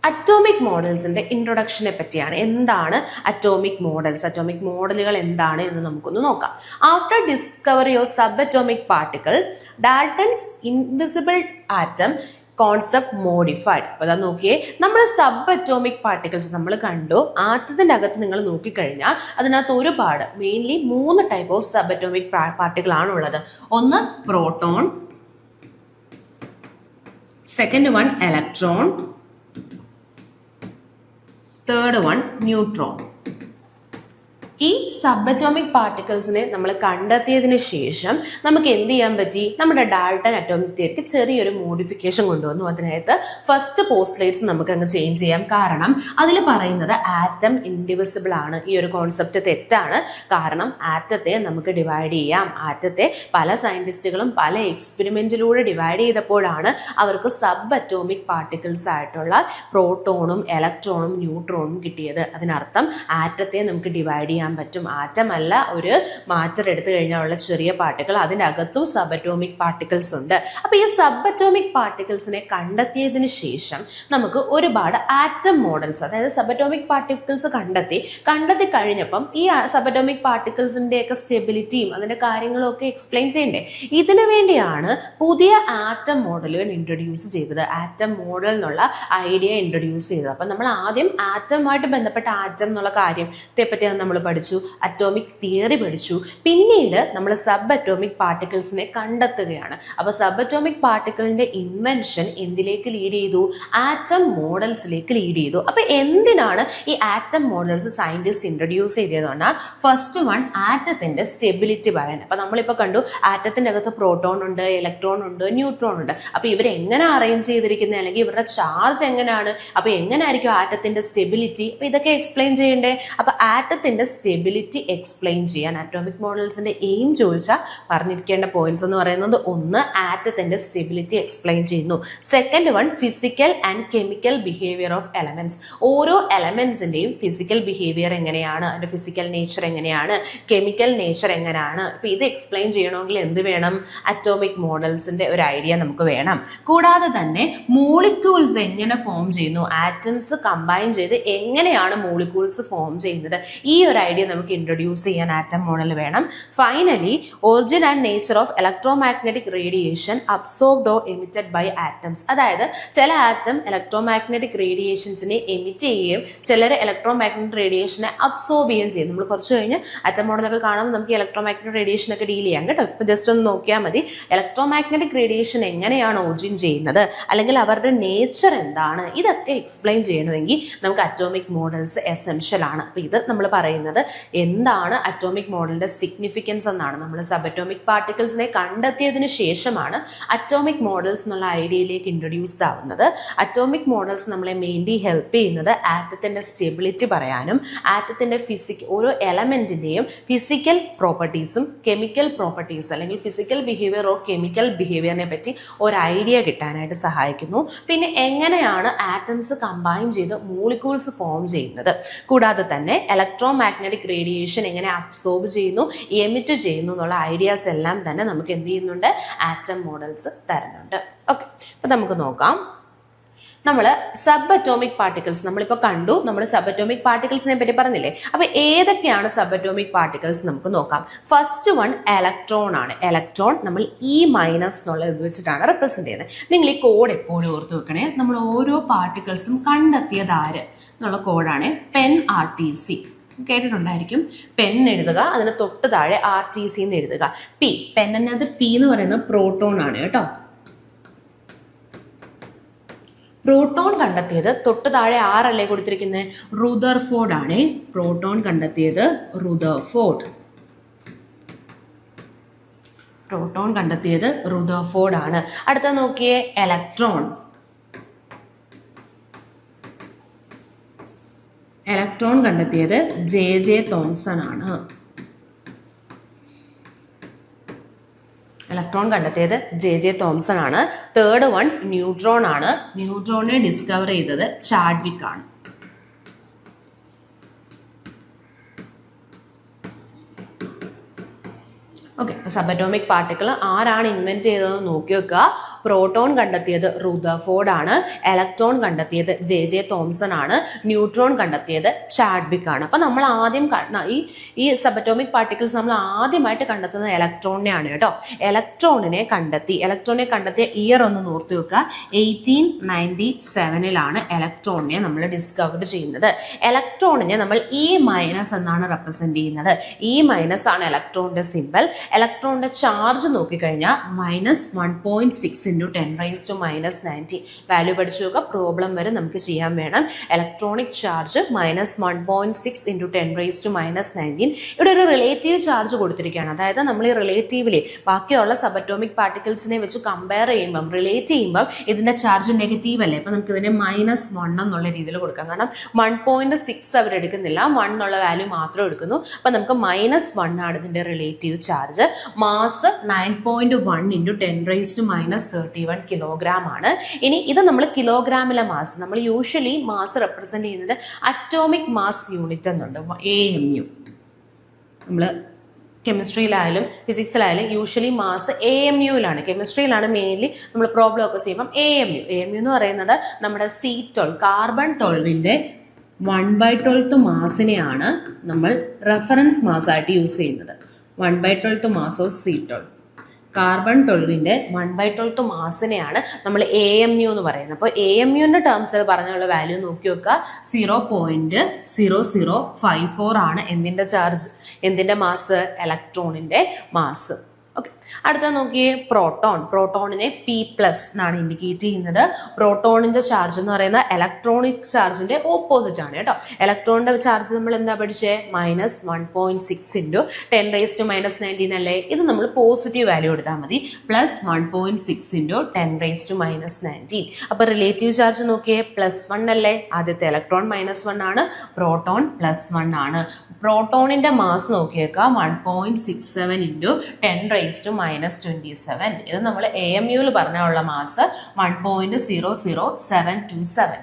Atomic മോഡൽസിൻ്റെ ഇൻട്രൊഡക്ഷനെ പറ്റിയാണ്. എന്താണ് atomic models, atomic മോഡലുകൾ എന്താണ് എന്ന് നമുക്കൊന്ന് നോക്കാം. After discovery of sub atomic particle, Dalton's invisible atom concept modified. അപ്പോൾ അതാ നോക്കിയേ, നമ്മൾ സബ് അറ്റോമിക് പാർട്ടിക്കിൾസ് നമ്മൾ കണ്ടു. ആറ്റത്തിൻ്റെ അകത്ത് നിങ്ങൾ നോക്കിക്കഴിഞ്ഞാൽ അതിനകത്ത് ഒരുപാട് mainly 3 type of sub atomic particle ആണുള്ളത്. ഒന്ന് proton, second one electron, third one neutron. ഈ സബ് അറ്റോമിക് പാർട്ടിക്കിൾസിനെ നമ്മൾ കണ്ടെത്തിയതിന് ശേഷം നമുക്ക് എന്ത് ചെയ്യാൻ പറ്റി? നമ്മുടെ ഡാൽട്ടൺ അറ്റോമിക് തിയറിക്ക് ചെറിയൊരു മോഡിഫിക്കേഷൻ കൊണ്ടുവന്നു. അതിനകത്ത് ഫസ്റ്റ് പോസ്റ്റ്ലേറ്റ്സ് നമുക്ക് അങ്ങ് ചേഞ്ച് ചെയ്യാം. കാരണം അതിൽ പറയുന്നത് ആറ്റം ഇൻഡിവിസിബിൾ ആണ്. ഈ ഒരു കോൺസെപ്റ്റ് തെറ്റാണ്. കാരണം ആറ്റത്തെ നമുക്ക് ഡിവൈഡ് ചെയ്യാം. ആറ്റത്തെ പല സയൻറ്റിസ്റ്റുകളും പല എക്സ്പെരിമെൻറ്റിലൂടെ ഡിവൈഡ് ചെയ്തപ്പോഴാണ് അവർക്ക് സബ് അറ്റോമിക് പാർട്ടിക്കിൾസ് ആയിട്ടുള്ള പ്രോട്ടോണും ഇലക്ട്രോണും ന്യൂട്രോണും കിട്ടിയത്. അതിനർത്ഥം ആറ്റത്തെ നമുക്ക് ഡിവൈഡ് ചെയ്യാൻ പറ്റും. ആറ്റം അല്ല, ഒരു മാറ്റർ എടുത്തു കഴിഞ്ഞാൽ ഉള്ള ചെറിയ പാർട്ടിക്കിൾ, അതിനകത്തും സബ് അറ്റോമിക് പാർട്ടിക്കിൾസ് ഉണ്ട്. അപ്പോൾ ഈ സബ് അറ്റോമിക് പാർട്ടിക്കിൾസിനെ കണ്ടെത്തിയതിന് ശേഷം നമുക്ക് ഒരുപാട് ആറ്റം മോഡൽസ്, അതായത് സബ് അറ്റോമിക് പാർട്ടിക്കിൾസ് കണ്ടെത്തി കഴിഞ്ഞപ്പം ഈ സബ് അറ്റോമിക് പാർട്ടിക്കിൾസിൻ്റെയൊക്കെ സ്റ്റെബിലിറ്റിയും അതിൻ്റെ കാര്യങ്ങളും ഒക്കെ എക്സ്പ്ലെയിൻ ചെയ്യണ്ടേ. ഇതിനു വേണ്ടിയാണ് പുതിയ ആറ്റം മോഡലുകൾ ഇൻട്രൊഡ്യൂസ് ചെയ്തത്. ആറ്റം മോഡൽ എന്നുള്ള ഐഡിയ ഇൻട്രൊഡ്യൂസ് ചെയ്തത്. അപ്പം നമ്മൾ ആദ്യം ആറ്റവുമായിട്ട് ബന്ധപ്പെട്ട ആറ്റം എന്നുള്ള കാര്യത്തെ പറ്റിയാണ് നമ്മൾ പഠിച്ചു, അറ്റോമിക് തിയറി പഠിച്ചു. പിന്നീട് നമ്മൾ സബ് അറ്റോമിക് പാർട്ടിക്കിൾസിനെ കണ്ടെത്തുകയാണ്. അപ്പോൾ സബ് അറ്റോമിക് പാർട്ടിക്കിളിന്റെ ഇൻവെൻഷൻ എന്തിലേക്ക് ലീഡ് ചെയ്തു? ആറ്റം മോഡൽസിലേക്ക് ലീഡ് ചെയ്തു. അപ്പോൾ എന്തിനാണ് ഈ ആറ്റം മോഡൽസ് സയന്റിസ്റ്റ് ഇൻട്രൊഡ്യൂസ് ചെയ്തതെന്ന്? ഫസ്റ്റ് വൺ, ആറ്റത്തിന്റെ സ്റ്റെബിലിറ്റി പറയാൻ. അപ്പോൾ നമ്മളിപ്പോൾ കണ്ടു, ആറ്റത്തിന്റെ അകത്ത് പ്രോട്ടോൺ ഉണ്ട്, ഇലക്ട്രോൺ ഉണ്ട്, ന്യൂട്രോൺ ഉണ്ട്. അപ്പോൾ ഇവരെങ്ങനെ അറേഞ്ച് ചെയ്തിരിക്കുന്നത്, അല്ലെങ്കിൽ ഇവരുടെ ചാർജ് എങ്ങനെയാണ്, അപ്പോൾ എങ്ങനെയായിരിക്കും ആറ്റത്തിന്റെ സ്റ്റെബിലിറ്റി, അപ്പോൾ ഇതൊക്കെ എക്സ്പ്ലെയിൻ ചെയ്യണ്ടേ. അപ്പോൾ ആറ്റത്തിന്റെ സ്റ്റെബിലിറ്റി എക്സ്പ്ലെയിൻ ചെയ്യാൻ അറ്റോമിക് മോഡൽസിന്റെ എയിം ചോദിച്ചാൽ പറഞ്ഞിരിക്കേണ്ട പോയിന്റ്സ് എന്ന് പറയുന്നത്, ഒന്ന് ആറ്റത്തിന്റെ സ്റ്റെബിലിറ്റി എക്സ്പ്ലെയിൻ ചെയ്യുന്നു. Second one, physical and chemical behaviour of elements. ഓരോ എലമെന്റ്സിന്റെയും ഫിസിക്കൽ ബിഹേവിയർ എങ്ങനെയാണ്, അതിന്റെ ഫിസിക്കൽ നേച്ചർ എങ്ങനെയാണ്, കെമിക്കൽ നേച്ചർ എങ്ങനെയാണ്. അപ്പൊ ഇത് എക്സ്പ്ലെയിൻ ചെയ്യണമെങ്കിൽ എന്ത് വേണം? അറ്റോമിക് മോഡൽസിന്റെ ഒരു ഐഡിയ നമുക്ക് വേണം. കൂടാതെ തന്നെ മോളിക്യൂൾസ് എങ്ങനെ ഫോം ചെയ്യുന്നു, ആറ്റംസ് കമ്പൈൻ ചെയ്ത് എങ്ങനെയാണ് മോളിക്യൂൾസ് ഫോം ചെയ്യുന്നത്, ഈ ഒരു ഐഡിയ നമുക്ക് ഇൻട്രൊഡ്യൂസ് ചെയ്യാൻ ആറ്റം മോഡൽ വേണം. Finally, origin and nature of electromagnetic radiation absorbed or emitted by atoms. അതായത് ചില ആറ്റം ഇലക്ട്രോമാഗ്നറ്റിക് റേഡിയേഷൻസിനെ എമിറ്റ് ചെയ്യുകയും ചിലർ ഇലക്ട്രോമാഗ്നറ്റിക് റേഡിയേഷനെ അബ്സോർബ് ചെയ്യുകയും ചെയ്യും. നമ്മൾ കുറച്ച് കഴിഞ്ഞ് ആറ്റം മോഡലൊക്കെ കാണുമ്പോൾ നമുക്ക് ഇലക്ട്രോമാഗ്നറ്റിക് റേഡിയേഷനൊക്കെ ഡീൽ ചെയ്യാം കേട്ടോ. ഇപ്പോൾ ജസ്റ്റ് ഒന്ന് നോക്കിയാൽ മതി, ഇലക്ട്രോമാഗ്നറ്റിക് റേഡിയേഷൻ എങ്ങനെയാണ് ഒറിജിൻ ചെയ്യുന്നത്, അല്ലെങ്കിൽ അവരുടെ നേച്ചർ എന്താണ്, ഇതൊക്കെ എക്സ്പ്ലെയിൻ ചെയ്യണമെങ്കിൽ നമുക്ക് അറ്റോമിക് മോഡൽസ് എസെൻഷ്യൽ ആണ്. അപ്പോൾ ഇത് നമ്മൾ പറയുന്നത് എന്താണ് അറ്റോമിക് മോഡലിന്റെ സിഗ്നിഫിക്കൻസ് എന്നാണ്. നമ്മൾ സബ് അറ്റോമിക് പാർട്ടിക്കിൾസിനെ കണ്ടെത്തിയതിന് ശേഷമാണ് അറ്റോമിക് മോഡൽസ് എന്നുള്ള ഐഡിയയിലേക്ക് ഇൻട്രൊഡ്യൂസ്ഡ് ആവുന്നത്. അറ്റോമിക് മോഡൽസ് നമ്മളെ മെയിൻലി ഹെൽപ്പ് ചെയ്യുന്നത് ആറ്റത്തിന്റെ സ്റ്റെബിലിറ്റി പറയാനും, ആറ്റത്തിന്റെ ഓരോ എലമെന്റിന്റെയും ഫിസിക്കൽ പ്രോപ്പർട്ടീസും കെമിക്കൽ പ്രോപ്പർട്ടീസ്, അല്ലെങ്കിൽ ഫിസിക്കൽ ബിഹേവിയർ ഓർ കെമിക്കൽ ബിഹേവിയറിനെ പറ്റി ഒരു ഐഡിയ കിട്ടാനായിട്ട് സഹായിക്കുന്നു. പിന്നെ എങ്ങനെയാണ് ആറ്റംസ് കമ്പൈൻ ചെയ്ത് മോളിക്യൂൾസ് ഫോം ചെയ്യുന്നത്, കൂടാതെ തന്നെ ഇലക്ട്രോമാഗ്നറ്റിക് റേഡിയേഷൻ എങ്ങനെ അബ്സോർബ് ചെയ്യുന്നു, എമിറ്റ് ചെയ്യുന്നു എന്നുള്ള ഐഡിയാസ് എല്ലാം തന്നെ നമുക്ക് എന്ത് ചെയ്യുന്നുണ്ട്? ആറ്റം മോഡൽസ് തരുന്നുണ്ട്. ഓക്കെ, അപ്പോൾ നമുക്ക് നോക്കാം. നമ്മൾ സബ് അറ്റോമിക് പാർട്ടിക്കിൾസ് നമ്മളിപ്പോൾ കണ്ടു. നമ്മൾ സബ് അറ്റോമിക് പാർട്ടിക്കിൾസിനെ പറ്റി പറഞ്ഞില്ലേ. അപ്പോൾ ഏതൊക്കെയാണ് സബ് അറ്റോമിക് പാർട്ടിക്കിൾസ് നമുക്ക് നോക്കാം. ഫസ്റ്റ് വൺ ഇലക്ട്രോൺ ആണ്. ഇലക്ട്രോൺ നമ്മൾ E- എന്നുള്ള ഇത് വെച്ചിട്ടാണ് റെപ്രസെന്റ് ചെയ്യുന്നത്. നിങ്ങൾ ഈ കോഡ് എപ്പോഴും ഓർത്ത് വെക്കണേ. നമ്മൾ ഓരോ പാർട്ടിക്കിൾസും കണ്ടെത്തിയത് ആര് എന്നുള്ള കോഡാണ് PEN-RTC. കേട്ടിട്ടുണ്ടായിരിക്കും. പെൻ എഴുതുക, അതിന് തൊട്ട് താഴെ RTC എന്ന് എഴുതുക. പി, പെന്നിനകത്ത് പി എന്ന് പറയുന്നത് പ്രോട്ടോൺ ആണ് കേട്ടോ. പ്രോട്ടോൺ കണ്ടെത്തിയത് തൊട്ട് താഴെ ആരല്ലേ കൊടുത്തിരിക്കുന്നത്? റുദർഫോർഡ് ആണ്. പ്രോട്ടോൺ കണ്ടെത്തിയത് റുദർഫോർഡ് ആണ്. അടുത്ത നോക്കിയേ, ഇലക്ട്രോൺ കണ്ടെത്തിയത് J.J. തോംസൺ ആണ്. തേർഡ് വൺ ന്യൂട്രോൺ ആണ്. ന്യൂട്രോണിനെ ഡിസ്കവർ ചെയ്തത് ചാഡ്വിക് ആണ്. ഓക്കെ, സബ് അറ്റോമിക് പാർട്ടിക്കിൾ ആരാണ് ഇൻവെന്റ് ചെയ്തതെന്ന് നോക്കി വെക്കുക. പ്രോട്ടോൺ കണ്ടെത്തിയത് റുദർഫോർഡ് ആണ്, ഇലക്ട്രോൺ കണ്ടെത്തിയത് ജെ തോംസൺ ആണ്, ന്യൂട്രോൺ കണ്ടെത്തിയത് ചാഡ്വിക് ആണ്. അപ്പൊ നമ്മൾ ആദ്യം ഈ സബറ്റോമിക് പാർട്ടിക്കിൾസ് നമ്മൾ ആദ്യമായിട്ട് കണ്ടെത്തുന്നത് ഇലക്ട്രോണിനെയാണ് കേട്ടോ. ഇലക്ട്രോണിനെ കണ്ടെത്തിയ ഇയർ ഒന്ന് ഓർത്ത് വെക്കുക. 1897 ഇലക്ട്രോണിനെ നമ്മൾ ഡിസ്കവർ ചെയ്യുന്നത്. ഇലക്ട്രോണിനെ നമ്മൾ E- എന്നാണ് റെപ്രസെന്റ് ചെയ്യുന്നത്. E- ആണ് ഇലക്ട്രോണിന്റെ സിമ്പൽ. ഇലക്ട്രോണിന്റെ ചാർജ് നോക്കിക്കഴിഞ്ഞാൽ -1.6 × 10⁻⁻⁹ വാല്യൂ പഠിച്ചു നോക്കുക. പ്രോബ്ലം വരെ നമുക്ക് ചെയ്യാൻ വേണം. Electronic charge -1.6 × 10⁻⁻⁹. ഇവിടെ ഒരു റിലേറ്റീവ് ചാർജ് കൊടുത്തിരിക്കുകയാണ്. അതായത് നമ്മൾ ഈ റിലേറ്റീവ്ലി ബാക്കിയുള്ള സബറ്റോമിക് പാർട്ടിക്കിൾസിനെ വെച്ച് കമ്പയർ ചെയ്യുമ്പം റിലേറ്റ് ചെയ്യുമ്പം ഇതിന്റെ ചാർജ് നെഗറ്റീവ് അല്ലേ. അപ്പൊ നമുക്ക് ഇതിനെ -1 എന്നുള്ള രീതിയിൽ കൊടുക്കാം. കാരണം 1.6 അവരെടുക്കുന്നില്ല, 1 എന്നുള്ള വാല്യൂ മാത്രം എടുക്കുന്നു. അപ്പൊ നമുക്ക് -1 ആണ് ഇതിന്റെ റിലേറ്റീവ് ചാർജ്. മാസ് 9.1 × 10⁻31 കിലോഗ്രാം ആണ്. ഇനി ഇത് നമ്മൾ കിലോഗ്രാമിലെ മാസ്, നമ്മൾ യൂഷ്വലി മാസ് റെപ്രസെന്റ് ചെയ്യുന്നത് അറ്റോമിക് മാസ് യൂണിറ്റ് എന്നുണ്ട്, AMU. നമ്മൾ കെമിസ്ട്രിയിലായാലും ഫിസിക്സിലായാലും യൂഷ്വലി മാസ് AMUയിലാണ്. കെമിസ്ട്രിയിലാണ് മെയിൻലി നമ്മൾ പ്രോബ്ലം ഒക്കെ ചെയ്യുമ്പം AMU എന്ന് പറയുന്നത് നമ്മുടെ C12 കാർബൺ 12ന്റെ 1/12 മാസിനെയാണ് നമ്മൾ റെഫറൻസ് മാസ്സായിട്ട് യൂസ് ചെയ്യുന്നത്. 1/12 മാസ് ഓഫ് C12. കാർബൺ 12ന്റെ 1/12 മാസിനെയാണ് നമ്മൾ AMU എന്ന് പറയുന്നത്. അപ്പോൾ AMUവിൻ്റെ ടേംസിൽ പറഞ്ഞുള്ള വാല്യൂ നോക്കി വെക്കുക. 0.0054 ആണ് എന്തിൻ്റെ ചാർജ്, എന്തിൻ്റെ മാസ്, ഇലക്ട്രോണിൻ്റെ മാസ്. ഓക്കെ, അടുത്ത നോക്കിയേ പ്രോട്ടോണിനെ P+ എന്നാണ് ഇൻഡിക്കേറ്റ് ചെയ്യുന്നത്. പ്രോട്ടോണിന്റെ ചാർജ് എന്ന് പറയുന്നത് ഇലക്ട്രോണിക് ചാർജിന്റെ ഓപ്പോസിറ്റ് ആണ് കേട്ടോ. ഇലക്ട്രോണിന്റെ ചാർജ് നമ്മൾ എന്താ പഠിച്ചേ, -1.6 × 10⁻⁻⁹ അല്ലേ. ഇത് നമ്മൾ പോസിറ്റീവ് വാല്യൂ എടുത്താൽ മതി. +1.6 × 10⁻⁻⁹. അപ്പൊ റിലേറ്റീവ് ചാർജ് നോക്കിയേ +1 അല്ലേ. ആദ്യത്തെ ഇലക്ട്രോൺ -1 ആണ്, പ്രോട്ടോൺ +1 ആണ്. പ്രോട്ടോണിന്റെ മാസ് നോക്കിയേക്കാം 1.67 × 10⁻⁻27. ഇത് നമ്മൾ AMUയിൽ പറഞ്ഞുള്ള മാസ് 1.00727.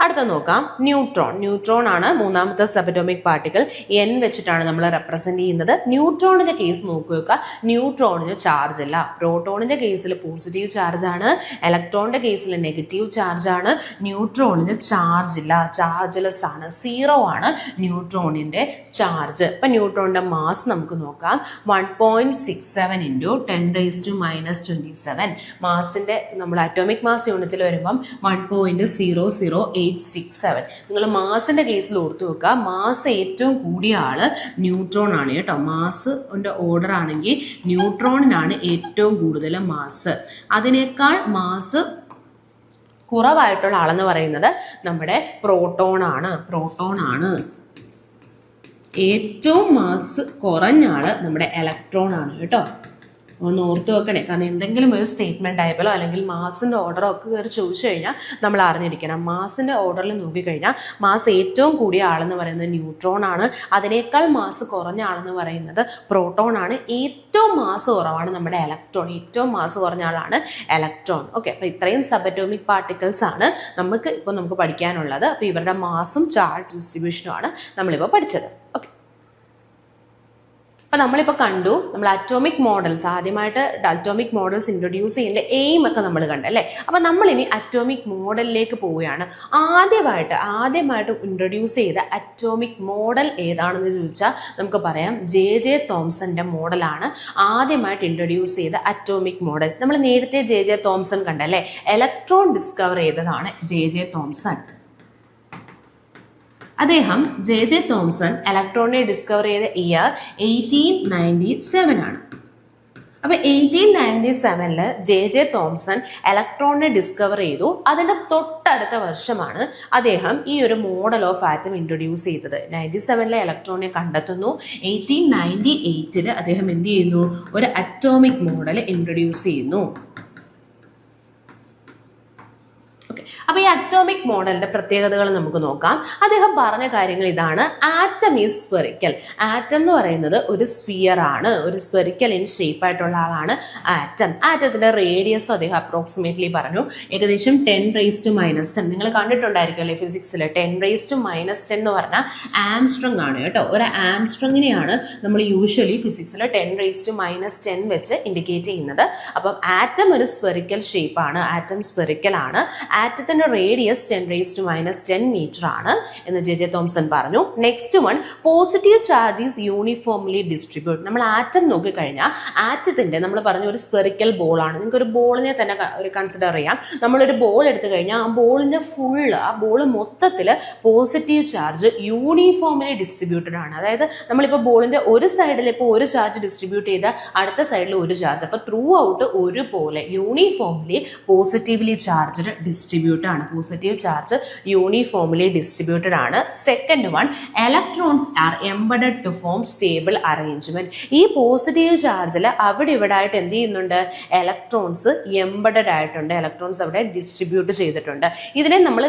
അടുത്ത നോക്കാം ന്യൂട്രോൺ ആണ് മൂന്നാമത്തെ സബറ്റോമിക് പാർട്ടിക്കിൾ. N വെച്ചിട്ടാണ് നമ്മൾ റെപ്രസെന്റ് ചെയ്യുന്നത്. ന്യൂട്രോണിന്റെ കേസ് നോക്കുക. ന്യൂട്രോണിന് ചാർജ് ഇല്ല. പ്രോട്ടോണിന്റെ കേസിൽ പോസിറ്റീവ് ചാർജ് ആണ്, ഇലക്ട്രോണിന്റെ കേസിൽ നെഗറ്റീവ് ചാർജ് ആണ്. ന്യൂട്രോണിന് ചാർജ് ഇല്ല, ചാർജ്ലെസ് ആണ്, 0 ആണ് ന്യൂട്രോണിന്റെ ചാർജ്. ഇപ്പൊ ന്യൂട്രോണിന്റെ മാസ് നമുക്ക് നോക്കാം. 1.67 × 10⁻⁻27. മാസിന്റെ നമ്മൾ അറ്റോമിക് മാസ് യൂണിറ്റിൽ വരുമ്പം 1.00867. നിങ്ങൾ മാസിന്റെ കേസിൽ ഓർത്തു വെക്കുക. മാസ് ഏറ്റവും കൂടിയ ആള് ന്യൂട്രോൺ ആണ് കേട്ടോ. മാസിന്റെ ഓർഡർ ആണെങ്കിൽ ന്യൂട്രോണിനാണ് ഏറ്റവും കൂടുതൽ മാസ്. അതിനേക്കാൾ മാസ് കുറവായിട്ടുള്ള ആളെന്ന് പറയുന്നത് നമ്മുടെ പ്രോട്ടോൺ ആണ്. ഏറ്റവും മാസ് കുറഞ്ഞ ആള് നമ്മുടെ ഇലക്ട്രോൺ ആണ് കേട്ടോ. ഒന്ന് ഓർത്ത് വെക്കണേ. കാരണം എന്തെങ്കിലും ഒരു സ്റ്റേറ്റ്മെന്റ് ടൈപ്പിലോ അല്ലെങ്കിൽ മാസിന്റെ ഓർഡറോ ഒക്കെ കയറി ചോദിച്ചു കഴിഞ്ഞാൽ നമ്മൾ അറിഞ്ഞിരിക്കണം. മാസിന്റെ ഓർഡറിൽ നോക്കിക്കഴിഞ്ഞാൽ മാസ് ഏറ്റവും കൂടിയ ആളെന്ന് പറയുന്നത് ന്യൂട്രോൺ ആണ്. അതിനേക്കാൾ മാസ് കുറഞ്ഞ ആളെന്ന് പറയുന്നത് പ്രോട്ടോൺ ആണ്. ഏറ്റവും മാസ് കുറവാണ് നമ്മുടെ ഇലക്ട്രോൺ. ഏറ്റവും മാസ് കുറഞ്ഞ ആളാണ് ഇലക്ട്രോൺ. ഓക്കെ, അപ്പൊ ഇത്രയും സബറ്റോമിക് പാർട്ടിക്കിൾസ് ആണ് നമുക്ക് പഠിക്കാനുള്ളത്. അപ്പൊ ഇവരുടെ മാസും ചാർജ് ഡിസ്ട്രിബ്യൂഷനും ആണ് നമ്മളിപ്പോൾ പഠിച്ചത്. ഓക്കെ, അപ്പം നമ്മളിപ്പോൾ കണ്ടു നമ്മൾ അറ്റോമിക് മോഡൽസ് ആദ്യമായിട്ട് അറ്റോമിക് മോഡൽസ് ഇൻട്രൊഡ്യൂസ് ചെയ്യുന്ന എയിം ഒക്കെ നമ്മൾ കണ്ടല്ലേ. അപ്പം നമ്മളിനി അറ്റോമിക് മോഡലിലേക്ക് പോവുകയാണ്. ആദ്യമായിട്ട് ഇൻട്രൊഡ്യൂസ് ചെയ്ത അറ്റോമിക് മോഡൽ ഏതാണെന്ന് ചോദിച്ചാൽ നമുക്ക് പറയാം ജെ തോംസന്റെ മോഡലാണ് ആദ്യമായിട്ട് ഇൻട്രൊഡ്യൂസ് ചെയ്ത അറ്റോമിക് മോഡൽ. നമ്മൾ നേരത്തെ ജെ തോംസൺ കണ്ടല്ലേ. ഇലക്ട്രോൺ ഡിസ്കവർ ചെയ്തതാണ് ജെ തോംസൺ. അദ്ദേഹം ജെ തോംസൺ ഇലക്ട്രോണിനെ ഡിസ്കവർ ചെയ്ത ഇയർ 1897 ആണ്. അപ്പൊ 1897 ജെ തോംസൺ ഇലക്ട്രോണിനെ ഡിസ്കവർ ചെയ്തു. അതിന്റെ തൊട്ടടുത്ത വർഷമാണ് അദ്ദേഹം ഈ ഒരു മോഡൽ ഓഫ് ആറ്റം ഇൻട്രൊഡ്യൂസ് ചെയ്തത്. 97 ഇലക്ട്രോണിനെ കണ്ടെത്തുന്നു. 1898 അദ്ദേഹം എന്ത് ചെയ്യുന്നു, ഒരു അറ്റോമിക് മോഡൽ ഇൻട്രൊഡ്യൂസ് ചെയ്യുന്നു. അപ്പോൾ ഈ അറ്റോമിക് മോഡലിന്റെ പ്രത്യേകതകൾ നമുക്ക് നോക്കാം. അദ്ദേഹം പറഞ്ഞ കാര്യങ്ങൾ ഇതാണ്. Atom is spherical. ആറ്റം എന്ന് പറയുന്നത് ഒരു സ്ഫിയർ ആണ്, ഒരു സ്പെറിക്കൽ ഇൻ ഷേപ്പ് ആയിട്ടുള്ള ആളാണ് ആറ്റം. ആറ്റത്തിന്റെ റേഡിയസ് അദ്ദേഹം അപ്രോക്സിമേറ്റ്ലി പറഞ്ഞു ഏകദേശം 10⁻⁻10. നിങ്ങൾ കണ്ടിട്ടുണ്ടായിരിക്കും അല്ലേ ഫിസിക്സിൽ 10⁻⁻10 എന്ന് പറഞ്ഞാൽ ആംസ്ട്രോങ് ആണ് കേട്ടോ. ഒരു ആംസ്ട്രോങ്ങിനെയാണ് നമ്മൾ യൂഷ്വലി ഫിസിക്സിൽ 10⁻⁻10 വെച്ച് ഇൻഡിക്കേറ്റ് ചെയ്യുന്നത്. അപ്പം ആറ്റം ഒരു സ്പെറിക്കൽ ഷേപ്പ് ആണ്, ആറ്റം സ്പെറിക്കൽ ആണ്. ആറ്റത്തിന്റെ റേഡിയസ് 10⁻⁻10 മീറ്റർ ആണ് എന്ന് ജെ തോംസൺ പറഞ്ഞു. Next one, positive charge is uniformly distribute. നമ്മൾ ആറ്റം നോക്കിക്കഴിഞ്ഞാൽ ആറ്റത്തിന്റെ നമ്മൾ പറഞ്ഞ ഒരു സ്പെറിക്കൽ ബോൾ ആണ്. നിങ്ങൾക്ക് ഒരു ബോളിനെ തന്നെ ഒരു കൺസിഡർ ചെയ്യാം. നമ്മളൊരു ബോൾ എടുത്തു കഴിഞ്ഞാൽ ആ ബോളിന്റെ ആ ബോൾ മൊത്തത്തിൽ പോസിറ്റീവ് ചാർജ് യൂണിഫോംലി ഡിസ്ട്രിബ്യൂട്ടഡ് ആണ്. അതായത് നമ്മളിപ്പോൾ ബോളിന്റെ ഒരു സൈഡിൽ ഇപ്പോൾ ഒരു ചാർജ് ഡിസ്ട്രിബ്യൂട്ട് ചെയ്ത അടുത്ത സൈഡിൽ ഒരു ചാർജ്, അപ്പോൾ ത്രൂ ഔട്ട് ഒരുപോലെ യൂണിഫോംലി പോസിറ്റീവ്ലി ചാർജ്ഡ് ഡിസ്ട്രിബ്യൂട്ട് ആണ്. പോസിറ്റീവ് ചാർജ് യൂണിഫോംലി ഡിസ്ട്രിബ്യൂട്ടഡ് ആണ്. Second one, electrons are embedded to form stable arrangement. ഈ പോസിറ്റീവ് ചാർജിൽ അവിടെ ഇവിടെ ആയിട്ട് എന്ത് ചെയ്യുന്നുണ്ട്? ഇലക്ട്രോൺസ് എംബഡഡ് ആയിട്ടുണ്ട്, ഇലക്ട്രോൺസ് അവിടെ ഡിസ്ട്രിബ്യൂട്ട് ചെയ്തിട്ടുണ്ട്. ഇതിനെ നമ്മൾ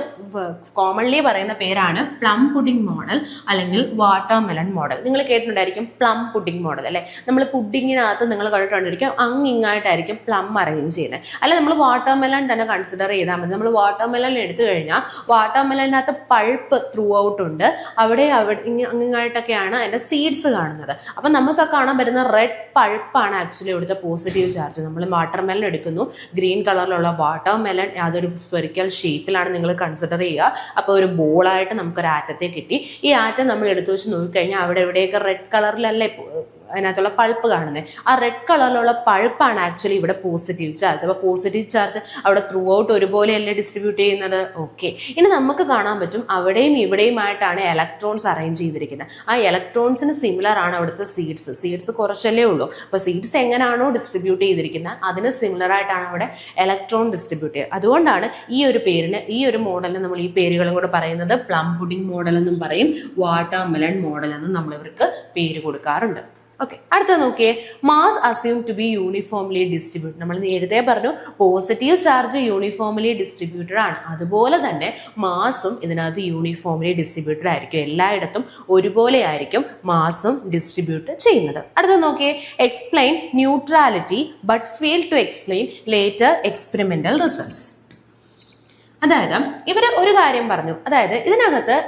കോമൺലി പറയുന്ന പേരാണ് പ്ലം പുഡിംഗ് മോഡൽ അല്ലെങ്കിൽ വാട്ടർമെലൺ മോഡൽ. നിങ്ങൾ കേട്ടിട്ടുണ്ടായിരിക്കും പ്ലം പുഡിംഗ് മോഡൽ അല്ലെ. നമ്മൾ പുഡിങ്ങിനകത്ത് നിങ്ങൾ കണ്ടിട്ടുണ്ടായിരിക്കും അങ്ങിങ്ങായിട്ടായിരിക്കും പ്ലം അറേഞ്ച് ചെയ്യുന്നത്. അല്ല നമ്മൾ വാട്ടർമെലൺ തന്നെ കൺസിഡർ ചെയ്താൽ മതി. നമ്മൾ വാട്ടർമെലൺ എടുത്തു കഴിഞ്ഞാൽ വാട്ടർമെലണിനകത്ത് പൾപ്പ് ത്രൂ ഔട്ട് ഉണ്ട്. അവിടെ അങ്ങിങ്ങായിട്ടൊക്കെയാണ് അതിൻ്റെ സീഡ്സ് കാണുന്നത്. അപ്പം നമുക്ക് കാണാൻ പറ്റുന്ന റെഡ് പൾപ്പാണ് ആക്ച്വലി ഇവിടുത്തെ പോസിറ്റീവ് ചാർജ്. നമ്മൾ വാട്ടർമെലൺ എടുക്കുന്നു, ഗ്രീൻ കളറിലുള്ള വാട്ടർമെലൺ അതൊരു സ്പെറിക്കൽ ഷേപ്പിലാണ് നിങ്ങൾ കൺസിഡർ ചെയ്യുക. അപ്പോൾ ഒരു ബോളായിട്ട് നമുക്കൊരു ആറ്റത്തെ കിട്ടി. ഈ ആറ്റം നമ്മൾ എടുത്തു വെച്ച് നോക്കിക്കഴിഞ്ഞാൽ അവിടെ എവിടെയൊക്കെ റെഡ് കളറിലല്ലേ അതിനകത്തുള്ള പൾപ്പ് കാണുന്നത്. ആ റെഡ് കളറിലുള്ള പൾപ്പാണ് ആക്ച്വലി ഇവിടെ പോസിറ്റീവ് ചാർജ്. അപ്പോൾ പോസിറ്റീവ് ചാർജ് അവിടെ ത്രൂ ഔട്ട് ഒരുപോലെയല്ലേ ഡിസ്ട്രിബ്യൂട്ട് ചെയ്യുന്നത്. ഓക്കെ, ഇനി നമുക്ക് കാണാൻ പറ്റും അവിടെയും ഇവിടെയുമായിട്ടാണ് ഇലക്ട്രോൺസ് അറേഞ്ച് ചെയ്തിരിക്കുന്നത്. ആ ഇലക്ട്രോൺസിന് സിമിലർ ആണ് അവിടുത്തെ സീഡ്സ് കുറച്ചല്ലേ ഉള്ളൂ. അപ്പോൾ സീഡ്സ് എങ്ങനെയാണോ ഡിസ്ട്രിബ്യൂട്ട് ചെയ്തിരിക്കുന്നത് അതിന് സിമിലർ ആയിട്ടാണ് അവിടെ ഇലക്ട്രോൺ ഡിസ്ട്രിബ്യൂട്ട് ചെയ്യുക. അതുകൊണ്ടാണ് ഈ ഒരു പേരിന്, ഈ ഒരു മോഡലിന് നമ്മൾ ഈ പേരുകളും കൂടെ പറയുന്നത് പ്ലം പുഡിംഗ് മോഡൽ എന്നും പറയും, വാട്ടർമെലൺ മോഡൽ എന്നും നമ്മൾ ഇവർക്ക് പേര് കൊടുക്കാറുണ്ട്. ഓക്കെ, അടുത്ത നോക്കിയേ, mass assume to be uniformly distributed. നമ്മൾ നേരത്തെ പറഞ്ഞു പോസിറ്റീവ് ചാർജ് യൂണിഫോംലി ഡിസ്ട്രിബ്യൂട്ടഡ് ആണ്. അതുപോലെ തന്നെ മാസും ഇതിനകത്ത് യൂണിഫോംലി ഡിസ്ട്രിബ്യൂട്ടഡ് ആയിരിക്കും. എല്ലായിടത്തും ഒരുപോലെ ആയിരിക്കും മാസും ഡിസ്ട്രിബ്യൂട്ട് ചെയ്യുന്നത്. അടുത്ത നോക്കിയേ, explain neutrality but fail to explain later experimental results. അതായത് ഇവർ ഒരു കാര്യം പറഞ്ഞു, അതായത് ഇതിനകത്ത്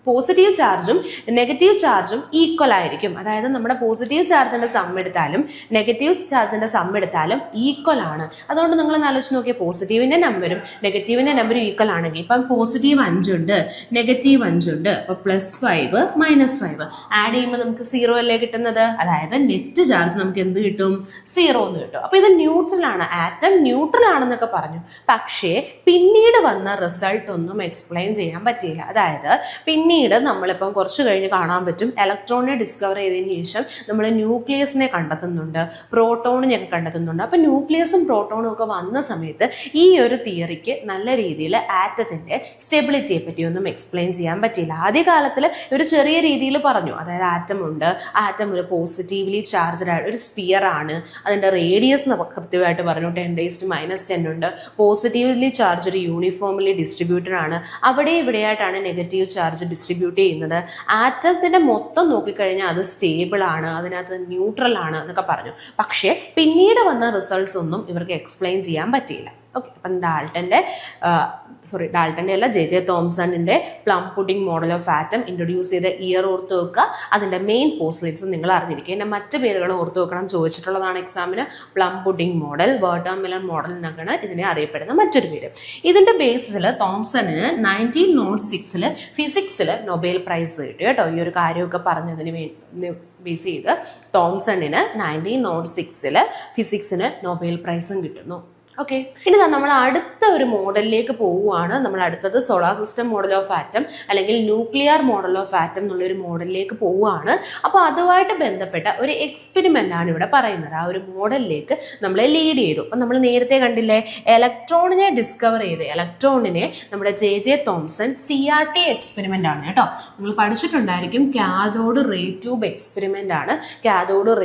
പോസിറ്റീവ് ചാർജും നെഗറ്റീവ് ചാർജും ഈക്വൽ ആയിരിക്കും. അതായത് നമ്മുടെ പോസിറ്റീവ് ചാർജിന്റെ സം എടുത്താലും നെഗറ്റീവ് ചാർജിന്റെ സം എടുത്താലും ഈക്വൽ ആണ്. അതുകൊണ്ട് നിങ്ങൾ ആലോചിച്ച് നോക്കിയാൽ പോസിറ്റീവിന്റെ നമ്പറും നെഗറ്റീവിന്റെ നമ്പറും ഈക്വൽ ആണെങ്കിൽ ഇപ്പം പോസിറ്റീവ് 5 ഉണ്ട്, നെഗറ്റീവ് 5 ഉണ്ട്, അപ്പോൾ +5 -5 ആഡ് ചെയ്യുമ്പോൾ നമുക്ക് 0 അല്ലേ കിട്ടുന്നത്. അതായത് നെറ്റ് ചാർജ് നമുക്ക് എന്ത് കിട്ടും? 0 എന്ന് കിട്ടും. അപ്പോൾ ഇത് ന്യൂട്രൽ ആണ്, ആറ്റം ന്യൂട്രൽ ആണെന്നൊക്കെ പറഞ്ഞു. പക്ഷേ പിന്നീട് വന്ന റിസൾട്ട് ഒന്നും എക്സ്പ്ലെയിൻ ചെയ്യാൻ പറ്റിയില്ല. അതായത് പിന്നീട് നമ്മളിപ്പം കുറച്ച് കഴിഞ്ഞ് കാണാൻ പറ്റും ഇലക്ട്രോണിനെ ഡിസ്കവർ ചെയ്തതിന് ശേഷം നമ്മൾ ന്യൂക്ലിയസിനെ കണ്ടെത്തുന്നുണ്ട്, പ്രോട്ടോണിനെയൊക്കെ കണ്ടെത്തുന്നുണ്ട്. അപ്പം ന്യൂക്ലിയസും പ്രോട്ടോണും ഒക്കെ വന്ന സമയത്ത് ഈ ഒരു തിയറിക്ക് നല്ല രീതിയിൽ ആറ്റത്തിന്റെ സ്റ്റെബിലിറ്റിയെ പറ്റിയൊന്നും എക്സ്പ്ലെയിൻ ചെയ്യാൻ പറ്റിയില്ല. ആദ്യകാലത്തിൽ ഒരു ചെറിയ രീതിയിൽ പറഞ്ഞു, അതായത് ആറ്റം ഉണ്ട്, ആറ്റം ഒരു പോസിറ്റീവ്ലി ചാർജ്ഡ് ആയിട്ട് ഒരു സ്പിയർ ആണ്, അതിൻ്റെ റേഡിയസ് കൃത്യമായിട്ട് പറഞ്ഞു 10⁻⁻10 ഉണ്ട്, പോസിറ്റീവ്ലി ചാർജ്ഡ് യൂണിഫോംലി ഡിസ്ട്രിബ്യൂട്ടഡ് ആണ്, അവിടെ ഇവിടെയായിട്ടാണ് നെഗറ്റീവ് ചാർജ് ഡിസ്ട്രിബ്യൂട്ട് ചെയ്യുന്നത്, ആറ്റത്തിന്റെ മൊത്തം നോക്കിക്കഴിഞ്ഞാൽ അത് സ്റ്റേബിൾ ആണ്, അതിനകത്ത് ന്യൂട്രൽ ആണ് എന്നൊക്കെ പറഞ്ഞു. പക്ഷേ പിന്നീട് വന്ന റിസൾട്ട്സ് ഒന്നും ഇവർക്ക് എക്സ്പ്ലെയിൻ ചെയ്യാൻ പറ്റിയില്ല. ഓക്കെ, അപ്പം ഡാൾട്ടൻ്റെ അല്ല ജെ തോംസണിൻ്റെ plum pudding model of atom introduce ചെയ്ത ഇയർ ഓർത്ത് വെക്കുക. അതിൻ്റെ മെയിൻ പോസ്റ്റ്ലേറ്റ്സ് നിങ്ങൾ അറിഞ്ഞിരിക്കുക. എൻ്റെ മറ്റ് പേരുകൾ ഓർത്ത് വെക്കണം, ചോദിച്ചിട്ടുള്ളതാണ് എക്സാമിന്. Plum pudding model, watermelon model എന്നൊക്കെയാണ് ഇതിനെ അറിയപ്പെടുന്ന മറ്റൊരു പേര്. ഇതിൻ്റെ ബേസിസിൽ തോംസണിന് 1906 ഫിസിക്സിൽ നൊബേൽ പ്രൈസ് കിട്ടി കേട്ടോ. ഈ ഒരു കാര്യമൊക്കെ പറഞ്ഞതിന് ബേസ് ചെയ്ത് തോംസണിന് 1906 ഫിസിക്സിന് നൊബേൽ പ്രൈസും കിട്ടുന്നു. ഓക്കെ, ഇനി നമ്മൾ അടുത്ത ഒരു മോഡലിലേക്ക് പോവുകയാണ്. നമ്മൾ അടുത്തത് solar system model of atom അല്ലെങ്കിൽ ന്യൂക്ലിയർ മോഡൽ ഓഫ് ആറ്റം എന്നുള്ളൊരു മോഡലിലേക്ക് പോവുകയാണ്. അപ്പോൾ അതുമായിട്ട് ബന്ധപ്പെട്ട ഒരു എക്സ്പെരിമെൻ്റ് ആണ് ഇവിടെ പറയുന്നത്. ആ ഒരു മോഡലിലേക്ക് നമ്മളെ ലീഡ് ചെയ്തു. അപ്പം നമ്മൾ നേരത്തെ കണ്ടില്ലേ, ഇലക്ട്രോണിനെ ഡിസ്കവർ ചെയ്ത് ഇലക്ട്രോണിനെ നമ്മുടെ ജെ തോംസൺ CRT എക്സ്പെരിമെൻ്റ് ആണ് കേട്ടോ. നിങ്ങൾ പഠിച്ചിട്ടുണ്ടായിരിക്കും, കാഥോഡ് റേ ട്യൂബ് എക്സ്പെരിമെൻ്റ് ആണ്. കാഥോഡ്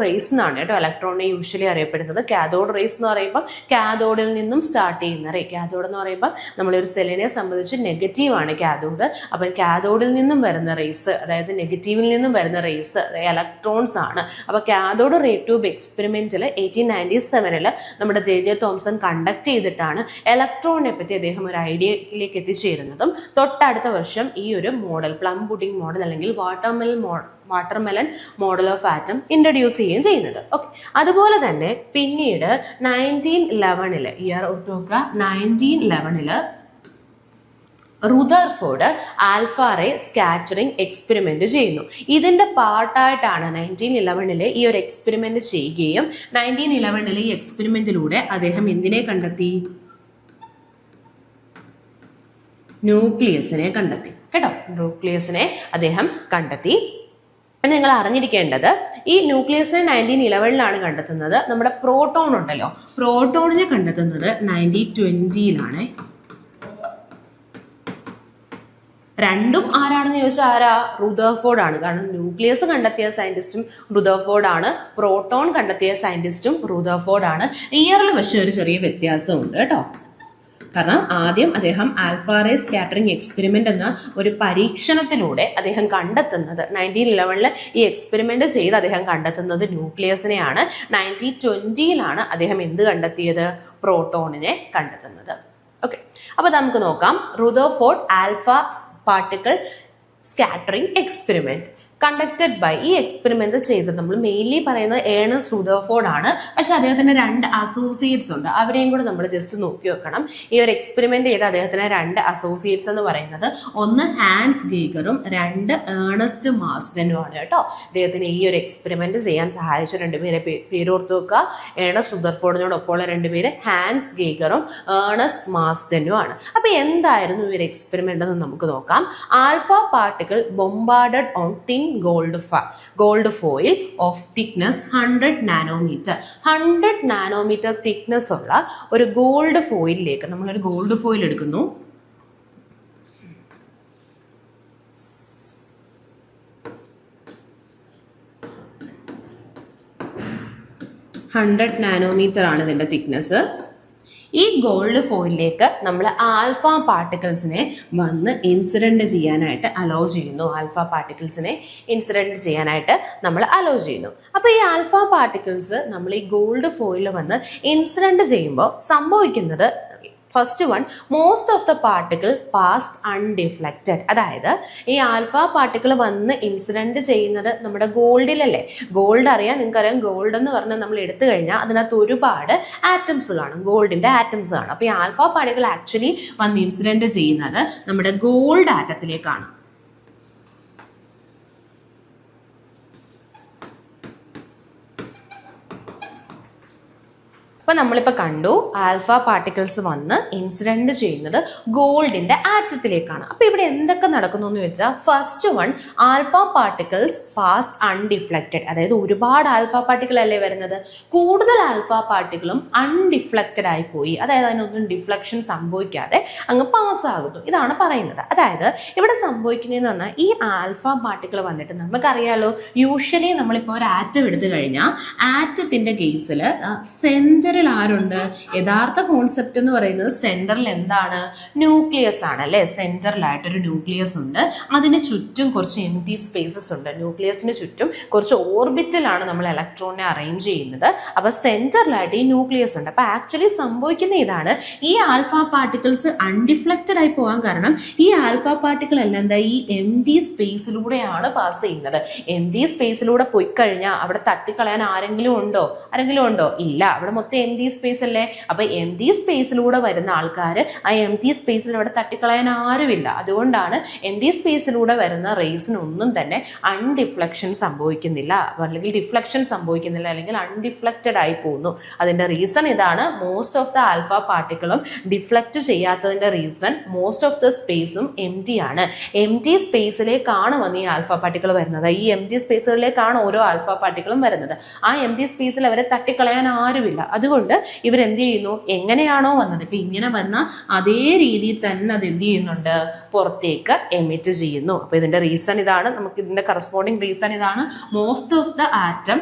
റേസ് എന്നാണ് കേട്ടോ ഇലക്ട്രോണിനെ യൂഷ്വലി അറിയപ്പെടുന്നത്. കാഥോഡ് റേസ് എന്ന് പറയുന്നത് പറയുമ്പോൾ കാഥോഡിൽ നിന്നും സ്റ്റാർട്ട് ചെയ്യുന്ന റേ. കാഥോഡ് എന്ന് പറയുമ്പോൾ നമ്മളൊരു സെല്ലിനെ സംബന്ധിച്ച് നെഗറ്റീവാണ് കാഥോഡ്. അപ്പം കാഥോഡിൽ നിന്നും വരുന്ന റേസ്, അതായത് നെഗറ്റീവിൽ നിന്നും വരുന്ന റേസ് ഇലക്ട്രോൺസ് ആണ്. അപ്പോൾ കാഥോഡ് റേ ട്യൂബ് എക്സ്പെരിമെന്റിൽ 1897 നമ്മുടെ ജെ തോംസൺ കണ്ടക്ട് ചെയ്തിട്ടാണ് ഇലക്ട്രോണിനെ പറ്റി അദ്ദേഹം ഒരു ഐഡിയയിലേക്ക് എത്തിച്ചേരുന്നതും തൊട്ടടുത്ത വർഷം ഈ ഒരു മോഡൽ, പ്ലം പുഡിംഗ് മോഡൽ അല്ലെങ്കിൽ watermelon model of atom introduce ചെയ്യുകയും ചെയ്യുന്നത്. ഓക്കെ, അതുപോലെ തന്നെ പിന്നീട് 1911 ഇയർ നോക്കുക, 1911 Rutherford alpha ray scattering experiment ചെയ്യുന്നു. ഇതിന്റെ പാർട്ടായിട്ടാണ് 1911 ഈ ഒരു എക്സ്പെരിമെന്റ് ചെയ്യുകയും 1911 ഈ എക്സ്പെരിമെന്റിലൂടെ അദ്ദേഹം എന്തിനെ കണ്ടെത്തി? ന്യൂക്ലിയസിനെ കണ്ടെത്തി. കേട്ടോ, ന്യൂക്ലിയസിനെ അദ്ദേഹം കണ്ടെത്തി. നിങ്ങൾ അറിഞ്ഞിരിക്കേണ്ടത്, ഈ ന്യൂക്ലിയസിനെ 1911 കണ്ടെത്തുന്നത്. നമ്മുടെ പ്രോട്ടോൺ ഉണ്ടല്ലോ, പ്രോട്ടോണിനെ കണ്ടെത്തുന്നത് 1920 രണ്ടും ആരാണെന്ന് ചോദിച്ചാൽ ആരാ? റുദർഫോർഡ് ആണ്. കാരണം ന്യൂക്ലിയസ് കണ്ടെത്തിയ സയന്റിസ്റ്റും റുദർഫോർഡ് ആണ്, പ്രോട്ടോൺ കണ്ടെത്തിയ സയന്റിസ്റ്റും റുദർഫോർഡ് ആണ്. ഇയറിൽ പക്ഷേ ഒരു ചെറിയ വ്യത്യാസമുണ്ട് കേട്ടോ. കാരണം ആദ്യം അദ്ദേഹം ആൽഫ റേ സ്കാറ്ററിംഗ് എക്സ്പെരിമെന്റ് എന്ന ഒരു പരീക്ഷണത്തിലൂടെ അദ്ദേഹം കണ്ടെത്തുന്നത് 1911 ഈ എക്സ്പെരിമെന്റ് ചെയ്ത് അദ്ദേഹം കണ്ടെത്തുന്നത് ന്യൂക്ലിയസിനെയാണ്. 1920 അദ്ദേഹം എന്ത് കണ്ടെത്തിയത്? പ്രോട്ടോണിനെ കണ്ടെത്തുന്നത്. ഓക്കെ, അപ്പൊ നമുക്ക് നോക്കാം. Rutherford alpha particle scattering experiment conducted by, ഈ എക്സ്പെരിമെന്റ് ചെയ്തത് നമ്മൾ മെയിൻലി പറയുന്നത് ഏണസ്റ്റ് റുദർഫോർഡ് ആണ്. പക്ഷെ അദ്ദേഹത്തിന് 2 അസോസിയേറ്റ്സ് ഉണ്ട്, അവരെയും കൂടെ നമ്മൾ ജസ്റ്റ് നോക്കി വെക്കണം. ഈ ഒരു എക്സ്പെരിമെന്റ് ചെയ്ത അദ്ദേഹത്തിന് 2 അസോസിയേറ്റ്സ് എന്ന് പറയുന്നത് ഒന്ന് ഹാൻസ് ഗീഗറും 2 ഏണസ്റ്റ് മാസ്ഡനും ആണ് കേട്ടോ. അദ്ദേഹത്തിന് ഈ ഒരു എക്സ്പെരിമെന്റ് ചെയ്യാൻ സഹായിച്ച 2 പേരെ പേര് ഓർത്ത് വെക്കുക. ഏണസ്റ്റ് റുദർഫോർഡിനോടൊപ്പമുള്ള 2 പേര് ഹാൻസ് ഗീഗറും ഏണസ്റ്റ് മാസ്ഡനും ആണ്. അപ്പൊ എന്തായിരുന്നു ഈ ഒരു എക്സ്പെരിമെന്റ് എന്ന് നമുക്ക് നോക്കാം. Alpha particle bombarded on thin gold foil of thickness 100 nanometer. 100 nanometer thickness ഉള്ള ഒരു ഗോൾഡ് ഫോയിലിലേക്ക് നമ്മളൊരു ഗോൾഡ് ഫോയിൽ എടുക്കുന്നു. ഹൺഡ്രഡ് നാനോമീറ്റർ ആണ് ഇതിന്റെ തിക്നെസ്. ഈ ഗോൾഡ് ഫോയിലിലേക്ക് നമ്മൾ ആൽഫ പാർട്ടിക്കിൾസിനെ വന്ന് ഇൻസിഡന്റ് ചെയ്യാനായിട്ട് അലോ ചെയ്യുന്നു. ആൽഫ പാർട്ടിക്കിൾസിനെ ഇൻസിഡന്റ് ചെയ്യാനായിട്ട് നമ്മൾ അലോ ചെയ്യുന്നു. അപ്പോൾ ഈ ആൽഫ പാർട്ടിക്കിൾസ് നമ്മൾ ഈ ഗോൾഡ് ഫോയിലിൽ വന്ന് ഇൻസിഡന്റ് ചെയ്യുമ്പോൾ സംഭവിക്കുന്നത്, first one, most of the particle passed undeflected. അതായത് ഈ ആൽഫ പാർട്ടിക്കിൾ വന്ന് ഇൻസിഡന്റ് ചെയ്യുന്നത് നമ്മുടെ ഗോൾഡിലല്ലേ. ഗോൾഡ് അറിയാം, നിങ്ങൾക്കറിയാം, ഗോൾഡ് എന്ന് പറഞ്ഞാൽ നമ്മൾ എടുത്തു കഴിഞ്ഞാൽ അതിനകത്ത് ഒരുപാട് ആറ്റംസ് കാണും, ഗോൾഡിന്റെ ആറ്റംസ് കാണും. അപ്പോൾ ഈ ആൽഫ പാർട്ടിക്കിൾ ആക്ച്വലി വന്ന് ഇൻസിഡന്റ് ചെയ്യുന്നത് നമ്മുടെ ഗോൾഡ് ആറ്റത്തിലേക്കാണ്. അപ്പോൾ നമ്മളിപ്പോൾ കണ്ടു ആൽഫ പാർട്ടിക്കിൾസ് വന്ന് ഇൻസിഡന്റ് ചെയ്യുന്നത് ഗോൾഡിന്റെ ആറ്റത്തിലേക്കാണ്. അപ്പോൾ ഇവിടെ എന്തൊക്കെ നടക്കുന്നു എന്ന് വെച്ചാൽ, first one, alpha particles pass undeflected. അതായത് ഒരുപാട് ആൽഫ പാർട്ടിക്കിൾ അല്ലേ വരുന്നത്, കൂടുതൽ ആൽഫ പാർട്ടിക്കിളും അൺഡിഫ്ലക്റ്റഡ് ആയി പോയി. അതായത് അതിനൊന്നും ഡിഫ്ലക്ഷൻ സംഭവിക്കാതെ അങ്ങ് പാസ്സാകുന്നു. ഇതാണ് പറയുന്നത്. അതായത് ഇവിടെ സംഭവിക്കുന്നതെന്ന് പറഞ്ഞാൽ, ഈ ആൽഫ പാർട്ടിക്കിൾ വന്നിട്ട് നമുക്കറിയാലോ, യൂഷ്വലി നമ്മളിപ്പോൾ ഒരു ആറ്റം എടുത്തു കഴിഞ്ഞാൽ ആറ്റത്തിന്റെ കേസിൽ സെന്റർ ആരുണ്ട്? യഥാർത്ഥ കോൺസെപ്റ്റ് എന്ന് പറയുന്നത് സെന്ററിൽ എന്താണ്? ന്യൂക്ലിയസ് ആണ് അല്ലേ. സെന്ററിലായിട്ടൊരു ന്യൂക്ലിയസ് ഉണ്ട്, അതിന് ചുറ്റും കുറച്ച് എംപ്റ്റി സ്പേസസ് ഉണ്ട്. ന്യൂക്ലിയസിന് ചുറ്റും കുറച്ച് ഓർബിറ്റിലാണ് നമ്മൾ ഇലക്ട്രോണിനെ അറേഞ്ച് ചെയ്യുന്നത്. അപ്പൊ സെന്ററിലായിട്ട് ഈ ന്യൂക്ലിയസ് ഉണ്ട്. അപ്പൊ ആക്ച്വലി സംഭവിക്കുന്ന ഇതാണ്, ഈ ആൽഫ പാർട്ടിക്കിൾസ് അൺഡിഫ്ലക്റ്റഡ് ആയി പോകാൻ കാരണം ഈ ആൽഫ പാർട്ടിക്കിൾ എല്ലാം എന്താ, ഈ എംപ്റ്റി സ്പേസിലൂടെയാണ് പാസ് ചെയ്യുന്നത്. എംപ്റ്റി സ്പേസിലൂടെ പോയി കഴിഞ്ഞാൽ അവിടെ തട്ടിക്കളയാൻ ആരെങ്കിലും ഉണ്ടോ? ഇല്ല. അവിടെ മൊത്തം എംപ്റ്റി സ്പേസ് അല്ലേ. അപ്പൊ എംപ്റ്റി സ്പേസിലൂടെ വരുന്ന ആൾക്കാർ ആ എംപ്റ്റി സ്പേസിൽ അവിടെ തട്ടിക്കളയാൻ ആരുമില്ല. അതുകൊണ്ടാണ് എംപ്റ്റി സ്പേസിലൂടെ വരുന്ന റേസിനൊന്നും തന്നെ അൺഡിഫ്ലക്ഷൻ സംഭവിക്കുന്നില്ല, അല്ലെങ്കിൽ ഡിഫ്ലക്ഷൻ സംഭവിക്കുന്നില്ല, അല്ലെങ്കിൽ അൺഡിഫ്ലക്റ്റഡ് ആയി പോകുന്നു. അതിന്റെ റീസൺ ഇതാണ്. മോസ്റ്റ് ഓഫ് ദ ആൽഫ പാർട്ടിക്കിളും ഡിഫ്ലക്റ്റ് ചെയ്യാത്തതിന്റെ റീസൺ മോസ്റ്റ് ഓഫ് ദ സ്പേസും എംപ്റ്റി ആണ്. എംപ്റ്റി സ്പേസിലേക്കാണ് വന്ന് ഈ ആൽഫ പാർട്ടിക്കിൾ വരുന്നത്. ഈ എംപ്റ്റി സ്പേസുകളിലേക്കാണ് ഓരോ ആൽഫ പാർട്ടിക്കിളും വരുന്നത്. ആ എംപ്റ്റി സ്പേസിൽ അവരെ തട്ടിക്കളയാൻ ആരുമില്ല. അതുകൊണ്ട് ഇവരെന്ത് ചെയ്യുന്നു, എങ്ങനെയാണോ വന്നത്, ഇപ്പൊ ഇങ്ങനെ വന്ന അതേ രീതിയിൽ തന്നെ അത് എന്ത് ചെയ്യുന്നുണ്ട്, പുറത്തേക്ക് എമിറ്റ് ചെയ്യുന്നു. അപ്പൊ ഇതിന്റെ റീസൺ ഇതാണ്, നമുക്ക് ഇതിന്റെ കറസ്പോണ്ടിങ് റീസൺ ഇതാണ്. Most of the atom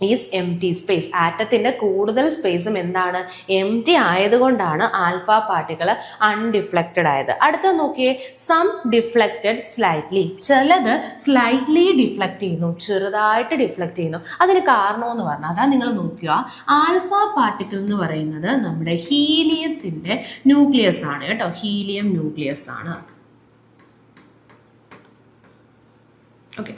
is empty space. ആറ്റത്തിന്റെ കൂടുതൽ സ്പേസും എന്താണ്, എം ടി ആയതുകൊണ്ടാണ് ആൽഫ പാർട്ടിക്കിൾ അൺഡിഫ്ലക്റ്റഡ് ആയത്. അടുത്ത നോക്കിയേ, സം ഡിഫ്ലക്റ്റഡ് സ്ലൈറ്റ്ലി. ചിലത് സ്ലൈറ്റ്ലി ഡിഫ്ലക്ട് ചെയ്യുന്നു, ചെറുതായിട്ട് ഡിഫ്ലക്ട് ചെയ്യുന്നു. അതിന് കാരണമെന്ന് പറഞ്ഞാൽ അതാ നിങ്ങൾ നോക്കുക, ആൽഫ പാർട്ടിക്കിൾ എന്ന് പറയുന്നത് നമ്മുടെ ഹീലിയത്തിന്റെ ന്യൂക്ലിയസ് ആണ് കേട്ടോ, ഹീലിയം ന്യൂക്ലിയസ് ആണ്. ഓക്കെ,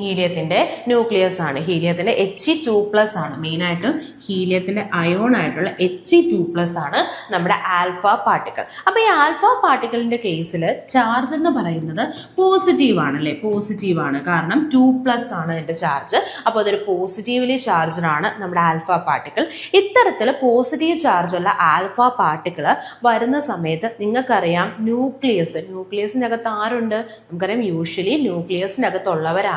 ഹീലിയത്തിന്റെ ന്യൂക്ലിയസ് ആണ്, ഹീലിയത്തിന്റെ He2+ ആണ്. മെയിനായിട്ടും ഹീലിയത്തിന്റെ അയോൺ ആയിട്ടുള്ള He2+ ആണ് നമ്മുടെ ആൽഫ പാർട്ടിക്കിൾ. അപ്പൊ ഈ ആൽഫ പാർട്ടിക്കിളിന്റെ കേസിൽ ചാർജ് എന്ന് പറയുന്നത് പോസിറ്റീവ് ആണ് അല്ലേ, പോസിറ്റീവ് ആണ്. കാരണം 2+ ആണ് അതിന്റെ ചാർജ്. അപ്പോൾ അതൊരു പോസിറ്റീവ്ലി ചാർജ്ഡ് ആണ് നമ്മുടെ ആൽഫ പാർട്ടിക്കിൾ. ഇത്തരത്തിൽ പോസിറ്റീവ് ചാർജ് ഉള്ള ആൽഫ പാർട്ടിക്കിൾ വരുന്ന സമയത്ത് നിങ്ങൾക്കറിയാം ന്യൂക്ലിയസിനകത്ത് ആരുണ്ട്, നമുക്കറിയാം യൂഷ്വലി ന്യൂക്ലിയസിനകത്തുള്ളവരാണ്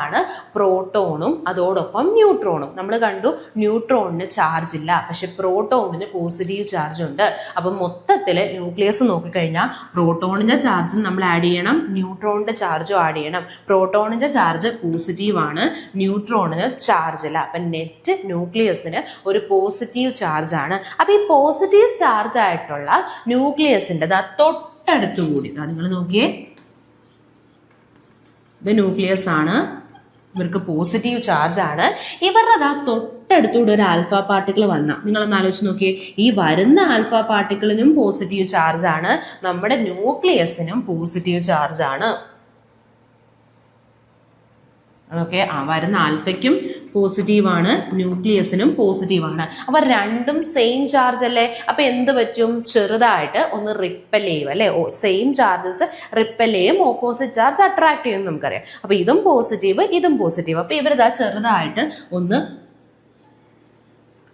പ്രോട്ടോണും അതോടൊപ്പം ന്യൂട്രോണും. നമ്മൾ കണ്ടു ന്യൂട്രോണിന് ചാർജ് ഇല്ല, പക്ഷെ പ്രോട്ടോണിന് പോസിറ്റീവ് ചാർജ് ഉണ്ട്. അപ്പം മൊത്തത്തിൽ ന്യൂക്ലിയസ് നോക്കിക്കഴിഞ്ഞാൽ പ്രോട്ടോണിന്റെ ചാർജും നമ്മൾ ആഡ് ചെയ്യണം, ന്യൂട്രോണിന്റെ ചാർജും ആഡ് ചെയ്യണം. പ്രോട്ടോണിന്റെ ചാർജ് പോസിറ്റീവ് ആണ്, ന്യൂട്രോണിന് ചാർജ് ഇല്ല. അപ്പം നെറ്റ് ന്യൂക്ലിയസിന് ഒരു പോസിറ്റീവ് ചാർജ് ആണ്. അപ്പൊ ഈ പോസിറ്റീവ് ചാർജ് ആയിട്ടുള്ള ന്യൂക്ലിയസിന്റെ തൊട്ടടുത്തുകൂടി നിങ്ങൾ നോക്കിയേ, ഇത് ന്യൂക്ലിയസ് ആണ്, ഇവർക്ക് പോസിറ്റീവ് ചാർജ് ആണ്. ഇവരുടെ തൊട്ടടുത്തൂടെ ഒരു ആൽഫ പാർട്ടിക്കിൾ വന്ന നിങ്ങളൊന്ന് ആലോചിച്ച് നോക്കിയേ, ഈ വരുന്ന ആൽഫ പാർട്ടിക്കിളിനും പോസിറ്റീവ് ചാർജ് ആണ്, നമ്മുടെ ന്യൂക്ലിയസിനും പോസിറ്റീവ് ചാർജ് ആണ്. ഓക്കെ, വരുന്ന ആൽഫയ്ക്കും പോസിറ്റീവ് ആണ്, ന്യൂക്ലിയസിനും പോസിറ്റീവ് ആണ്. അപ്പൊ രണ്ടും സെയിം ചാർജ് അല്ലേ, അപ്പൊ എന്ത് പറ്റും, ചെറുതായിട്ട് ഒന്ന് റിപ്പൽ ചെയ്യും അല്ലെ. സെയിം ചാർജസ് റിപ്പൽ ചെയ്യും, ഓപ്പോസിറ്റ് ചാർജ് അട്രാക്ട് ചെയ്യും നമുക്കറിയാം. അപ്പൊ ഇതും പോസിറ്റീവ് ഇതും പോസിറ്റീവ്. അപ്പൊ ഇവരിതാ ചെറുതായിട്ട് ഒന്ന്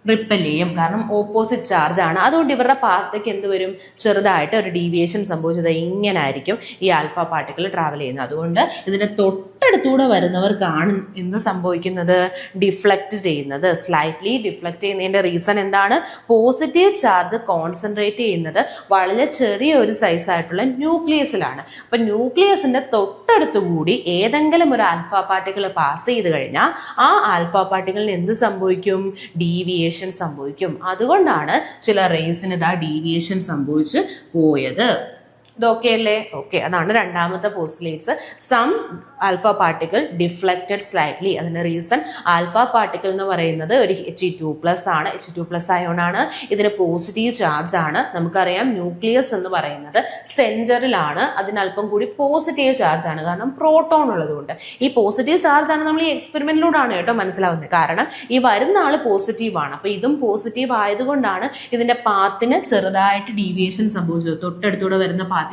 റിപ്പൽ ചെയ്യും, കാരണം ഓപ്പോസിറ്റ് ചാർജ് ആണ്. അതുകൊണ്ട് ഇവരുടെ പാത്തേക്ക് എന്ത് വരും, ചെറുതായിട്ട് ഒരു ഡീവിയേഷൻ സംഭവിച്ചത് ഇങ്ങനെ ആയിരിക്കും ഈ ആൽഫ പാർട്ടിക്കിൾ ട്രാവൽ ചെയ്യുന്നത്. അതുകൊണ്ട് ഇതിന്റെ തൊട്ടടുത്തൂടെ വരുന്നവർക്കാണ് എന്ത് സംഭവിക്കുന്നത്, ഡിഫ്ലക്റ്റ് ചെയ്യുന്നത്. സ്ലൈറ്റ്ലി ഡിഫ്ലക്റ്റ് ചെയ്യുന്നതിന്റെ റീസൺ എന്താണ്, പോസിറ്റീവ് ചാർജ് കോൺസെൻട്രേറ്റ് ചെയ്യുന്നത് വളരെ ചെറിയ ഒരു സൈസ് ആയിട്ടുള്ള ന്യൂക്ലിയസിലാണ്. അപ്പൊ ന്യൂക്ലിയസിന്റെ തൊട്ടടുത്തുകൂടി ഏതെങ്കിലും ഒരു ആൽഫ പാർട്ടിക്കിൾ പാസ് ചെയ്ത് കഴിഞ്ഞാൽ ആ ആൽഫ പാർട്ടിക്കിളിന് എന്ത് സംഭവിക്കും, ഡീവിയേഷൻ സംഭവിക്കും. അതുകൊണ്ടാണ് ചില റേസിന് ഡീവിയേഷൻ സംഭവിച്ച് പോയത്. ഇതൊക്കെ അല്ലേ, ഓക്കെ. അതാണ് രണ്ടാമത്തെ postulates. Some alpha particle deflected slightly. അതിന്റെ റീസൺ ആൽഫ പാർട്ടിക്കിൾ എന്ന് പറയുന്നത് ഒരു He2+ ആണ്, He2+ അയോൺ ആണ്, ഇതിന് പോസിറ്റീവ് ചാർജ് ആണ്. നമുക്കറിയാം ന്യൂക്ലിയസ് എന്ന് പറയുന്നത് സെന്ററിലാണ്, അതിനല്പം കൂടി പോസിറ്റീവ് ചാർജ് ആണ്, കാരണം പ്രോട്ടോൺ ഉള്ളതുകൊണ്ട്. ഈ പോസിറ്റീവ് ചാർജ് ആണ് നമ്മൾ ഈ എക്സ്പെരിമെന്റിലൂടെയാണ് കേട്ടോ മനസ്സിലാവുന്നത്. കാരണം ഈ വരുന്ന ആള് പോസിറ്റീവ് ആണ്, അപ്പൊ ഇതും പോസിറ്റീവ് ആയതുകൊണ്ടാണ് ഇതിന്റെ പാത്തിന് ചെറുതായിട്ട് ഡീവിയേഷൻ സംഭവിച്ചത്, തൊട്ടടുത്തൂടെ വരുന്ന പാത്തിന്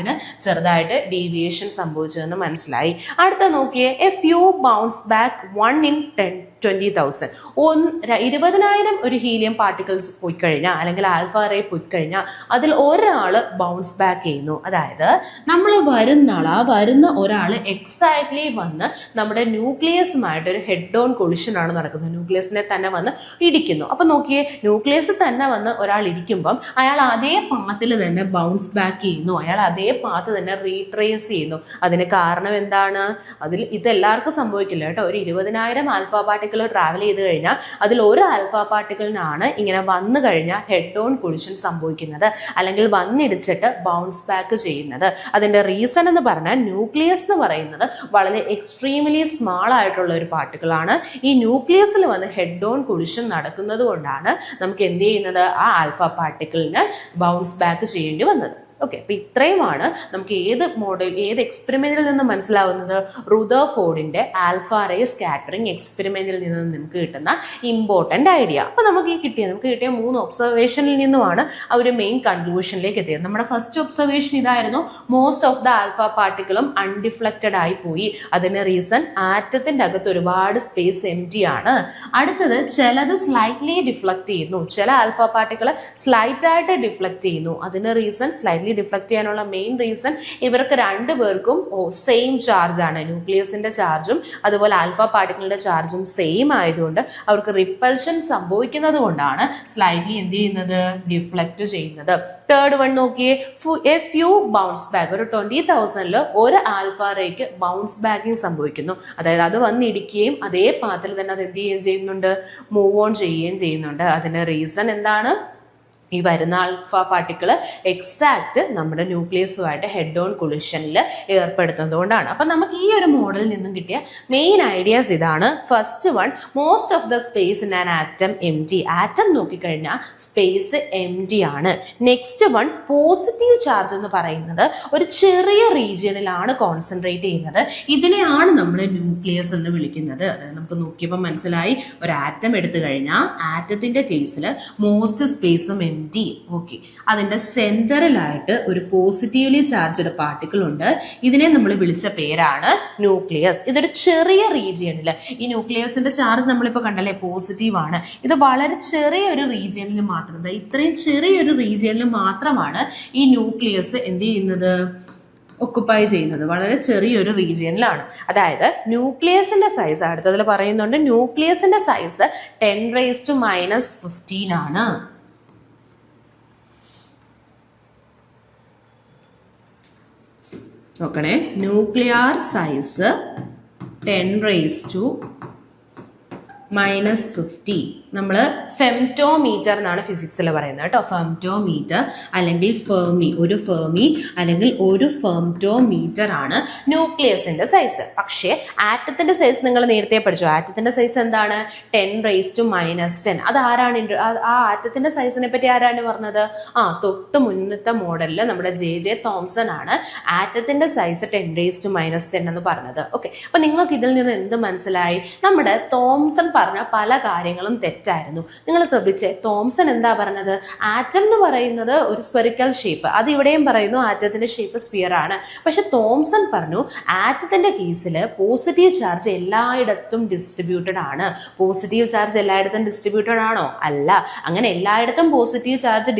ചെറുതായിട്ട് ഡീവിയേഷൻ സംഭവിച്ചതെന്ന് മനസ്സിലായി. അടുത്ത നോക്കിയേ, A few bounce back 1 in 20,000. 20,000 ഒരു ഹീലിയം പാർട്ടിക്കിൾസ് പോയി കഴിഞ്ഞാൽ, അല്ലെങ്കിൽ ആൽഫ റേ പോയി കഴിഞ്ഞാൽ അതിൽ ഒരാള് ബൗൺസ് ബാക്ക് ചെയ്യുന്നു. അതായത് നമ്മൾ വരുന്ന ഒരാൾ എക്സാക്ട്ലി വന്ന് നമ്മുടെ ന്യൂക്ലിയസുമായിട്ട് ഒരു ഹെഡ് ഓൺ കൊളിഷൻ ആണ് നടക്കുന്നത്, ന്യൂക്ലിയസിനെ തന്നെ വന്ന് ഇടിക്കുന്നു. അപ്പൊ നോക്കിയേ, ന്യൂക്ലിയസ് തന്നെ വന്ന് ഒരാൾ ഇടിക്കുമ്പം അയാൾ അതേ പാത്തിൽ തന്നെ ബൗൺസ് ബാക്ക് ചെയ്യുന്നു, അയാൾ അതേ പാത്ത് തന്നെ റീട്രേസ് ചെയ്യുന്നു. അതിന് കാരണം എന്താണ്, ഇതെല്ലാവർക്കും സംഭവിക്കില്ല കേട്ടോ. ഒരു 20,000 ആൽഫ പാർട്ടിക്കിൾ ട്രാവൽ ചെയ്ത് കഴിഞ്ഞാൽ അതിൽ ഒരു ആൽഫ പാർട്ടിക്കിളിനാണ് ഇങ്ങനെ വന്നു കഴിഞ്ഞാൽ ഹെഡ് ഓൺ കൊളിഷൻ സംഭവിക്കുന്നത്, അല്ലെങ്കിൽ വന്നിടിച്ചിട്ട് ബൗൺസ് ബാക്ക് ചെയ്യുന്നത്. അതിന്റെ റീസൺ എന്ന് പറഞ്ഞാൽ ന്യൂക്ലിയസ് എന്ന് പറയുന്നത് വളരെ എക്സ്ട്രീംലി സ്മാൾ ആയിട്ടുള്ള ഒരു പാർട്ടിക്കിൾ ആണ്. ഈ ന്യൂക്ലിയസിൽ വന്ന് ഹെഡ് ഓൺ കൊളിഷൻ നടക്കുന്നത് കൊണ്ടാണ് നമുക്ക് എന്ത് ചെയ്യുന്നത്, ആ ആൽഫ പാർട്ടിക്കിളിന് ബൗൺസ് ബാക്ക് ചെയ്യേണ്ടി വന്നത്. ഓക്കെ, അപ്പൊ ഇത്രയുമാണ് നമുക്ക് ഏത് എക്സ്പെരിമെന്റിൽ നിന്ന് മനസ്സിലാവുന്നത്, റുദർഫോർഡിന്റെ ആൽഫ റേ സ്കാറ്ററിംഗ് എക്സ്പെരിമെന്റിൽ നിന്ന് നമുക്ക് കിട്ടുന്ന ഇമ്പോർട്ടന്റ് ഐഡിയ. അപ്പൊ നമുക്ക് കിട്ടിയ 3 ഒബ്സർവേഷനിൽ നിന്നുമാണ് ആ ഒരു മെയിൻ കൺക്ലൂഷനിലേക്ക് എത്തിയത്. നമ്മുടെ ഫസ്റ്റ് ഒബ്സർവേഷൻ ഇതായിരുന്നു, മോസ്റ്റ് ഓഫ് ദ ആൽഫ പാർട്ടിക്കിളും അൺഡിഫ്ലക്റ്റഡ് ആയി പോയി. അതിന് റീസൺ ആറ്റത്തിന്റെ അകത്ത് ഒരുപാട് സ്പേസ് എംപ്റ്റി ആണ്. അടുത്തത് ചിലത് സ്ലൈറ്റ്ലി ഡിഫ്ലക്ട് ചെയ്യുന്നു, ചില ആൽഫ പാർട്ടിക്കിൾ സ്ലൈറ്റ് ആയിട്ട് ഡിഫ്ലക്ട് ചെയ്യുന്നു. അതിന് റീസൺ സ്ലൈറ്റ്ലി സ്ലൈറ്റ്ലി ഡിഫ്ലക്ട് ചെയ്യാനുള്ള മെയിൻ റീസൺ ഇവർക്ക് രണ്ടുപേർക്കും സെയിം ചാർജ് ആണ്. ന്യൂക്ലിയസിന്റെ ചാർജും അതുപോലെ ആൽഫ പാർട്ടിക്കിളിന്റെ ചാർജും സെയിം ആയതുകൊണ്ട് അവർക്ക് റിപ്പൽഷൻ സംഭവിക്കുന്നത് കൊണ്ടാണ് സ്ലൈറ്റ്ലി എന്ത് ചെയ്യുന്നത്, ഡിഫ്ലക്ട് ചെയ്യുന്നത്. തേർഡ് വൺ നോക്കിയേ, എ ഫ്യൂ ബൗൺസ് ബാക്ക്. ഒരു 20,000 ഒരു ആൽഫ റേക്ക് ബൗൺസ് ബാക്കിങ് സംഭവിക്കുന്നു. അതായത് അത് വന്നിടിക്കുകയും അതേ പാത്തിൽ തന്നെ അത് എന്ത് ചെയ്യുകയും ചെയ്യുന്നുണ്ട്, മൂവ് ഓൺ ചെയ്യുകയും ചെയ്യുന്നുണ്ട്. അതിന്റെ റീസൺ എന്താണ്? ഈ വരുന്ന ആൽഫ പാർട്ടിക്കിൾ എക്സാക്ട് നമ്മുടെ ന്യൂക്ലിയസുമായിട്ട് ഹെഡ് ഓൺ കൊളിഷനിൽ ഏർപ്പെടുത്തുന്നത് കൊണ്ടാണ്. അപ്പം നമുക്ക് ഈ ഒരു മോഡലിൽ നിന്നും കിട്ടിയ മെയിൻ ഐഡിയാസ് ഇതാണ്. First one, most of the space in an atom M T. Atom നോക്കിക്കഴിഞ്ഞാൽ സ്പേസ് എം ടി ആണ്. നെക്സ്റ്റ് വൺ, പോസിറ്റീവ് ചാർജ് എന്ന് പറയുന്നത് ഒരു ചെറിയ റീജിയനിലാണ് കോൺസെൻട്രേറ്റ് ചെയ്യുന്നത്. ഇതിനെയാണ് നമ്മൾ ന്യൂക്ലിയസ് എന്ന് വിളിക്കുന്നത്. അതായത് നമുക്ക് നോക്കിയപ്പോൾ മനസ്സിലായി, ഒരു ആറ്റം എടുത്തു കഴിഞ്ഞാൽ ആറ്റത്തിന്റെ കേസിൽ മോസ്റ്റ് സ്പേസും എം ടി. ഓക്കെ, അതിന്റെ സെന്ററിലായിട്ട് ഒരു പോസിറ്റീവ്ലി ചാർജ്ഡ് പാർട്ടിക്കിൾ ഉണ്ട്. ഇതിനെ നമ്മൾ വിളിച്ച പേരാണ് ന്യൂക്ലിയസ്. ഇതൊരു ചെറിയ റീജിയനിൽ, ഈ ന്യൂക്ലിയസിന്റെ ചാർജ് നമ്മളിപ്പോൾ കണ്ടല്ലേ പോസിറ്റീവ് ആണ്. ഇത് വളരെ ചെറിയ ഒരു റീജിയനിൽ മാത്രം, ഇത്രയും ചെറിയൊരു റീജിയനിൽ മാത്രമാണ് ഈ ന്യൂക്ലിയസ് എന്ത് ചെയ്യുന്നത്, ഒക്കുപ്പൈ ചെയ്യുന്നത്. വളരെ ചെറിയൊരു റീജിയനിലാണ്. അതായത് ന്യൂക്ലിയസിന്റെ സൈസ് അടുത്തതിൽ പറയുന്നുണ്ട്, ന്യൂക്ലിയസിന്റെ സൈസ് 10⁻⁻15 ആണ്. നോക്കണേ, ന്യൂക്ലിയർ സൈസ് 10⁻⁻15. നമ്മൾ ഫെംറ്റോമീറ്റർ എന്നാണ് ഫിസിക്സിൽ പറയുന്നത് കേട്ടോ. ഫെംറ്റോമീറ്റർ അല്ലെങ്കിൽ ഫെർമി, ഒരു ഫെർമി അല്ലെങ്കിൽ ഒരു ഫെംറ്റോമീറ്റർ ആണ് ന്യൂക്ലിയസിന്റെ സൈസ്. പക്ഷേ ആറ്റത്തിന്റെ സൈസ് നിങ്ങൾ നേരത്തെ പഠിച്ചു. ആറ്റത്തിന്റെ സൈസ് എന്താണ്? 10⁻⁻10. അത് ആരാണ് ആ ആറ്റത്തിന്റെ സൈസിനെ പറ്റി ആരാണ് പറഞ്ഞത്? തൊട്ട് മുന്നത്തെ മോഡലിൽ നമ്മുടെ ജെ തോംസൺ ആണ് ആറ്റത്തിന്റെ സൈസ് 10⁻⁻10 എന്ന് പറഞ്ഞത്. ഓക്കെ, അപ്പൊ നിങ്ങൾക്ക് ഇതിൽ നിന്ന് എന്ത് മനസ്സിലായി? നമ്മുടെ തോംസൺ പറഞ്ഞ പല കാര്യങ്ങളും തെറ്റായിരുന്നു. നിങ്ങൾ ശ്രദ്ധിച്ചേ, തോംസൺ എന്താ പറഞ്ഞത്? ആറ്റം എന്ന് പറയുന്നത് ഒരു സ്ഫെറിക്കൽ ഷേപ്പ്. അത് ഇവിടെയും പറയുന്നു ആറ്റത്തിന്റെ ഷേപ്പ് സ്ഫിയർ ആണ്. പക്ഷെ തോംസൺ പറഞ്ഞു ആറ്റത്തിന്റെ കേസിൽ പോസിറ്റീവ് ചാർജ് എല്ലായിടത്തും ഡിസ്ട്രിബ്യൂട്ടഡ് ആണ്. പോസിറ്റീവ് ചാർജ് എല്ലായിടത്തും ഡിസ്ട്രിബ്യൂട്ടഡ് ആണോ? അല്ല. അങ്ങനെ എല്ലായിടത്തും പോസിറ്റീവ് ചാർജ്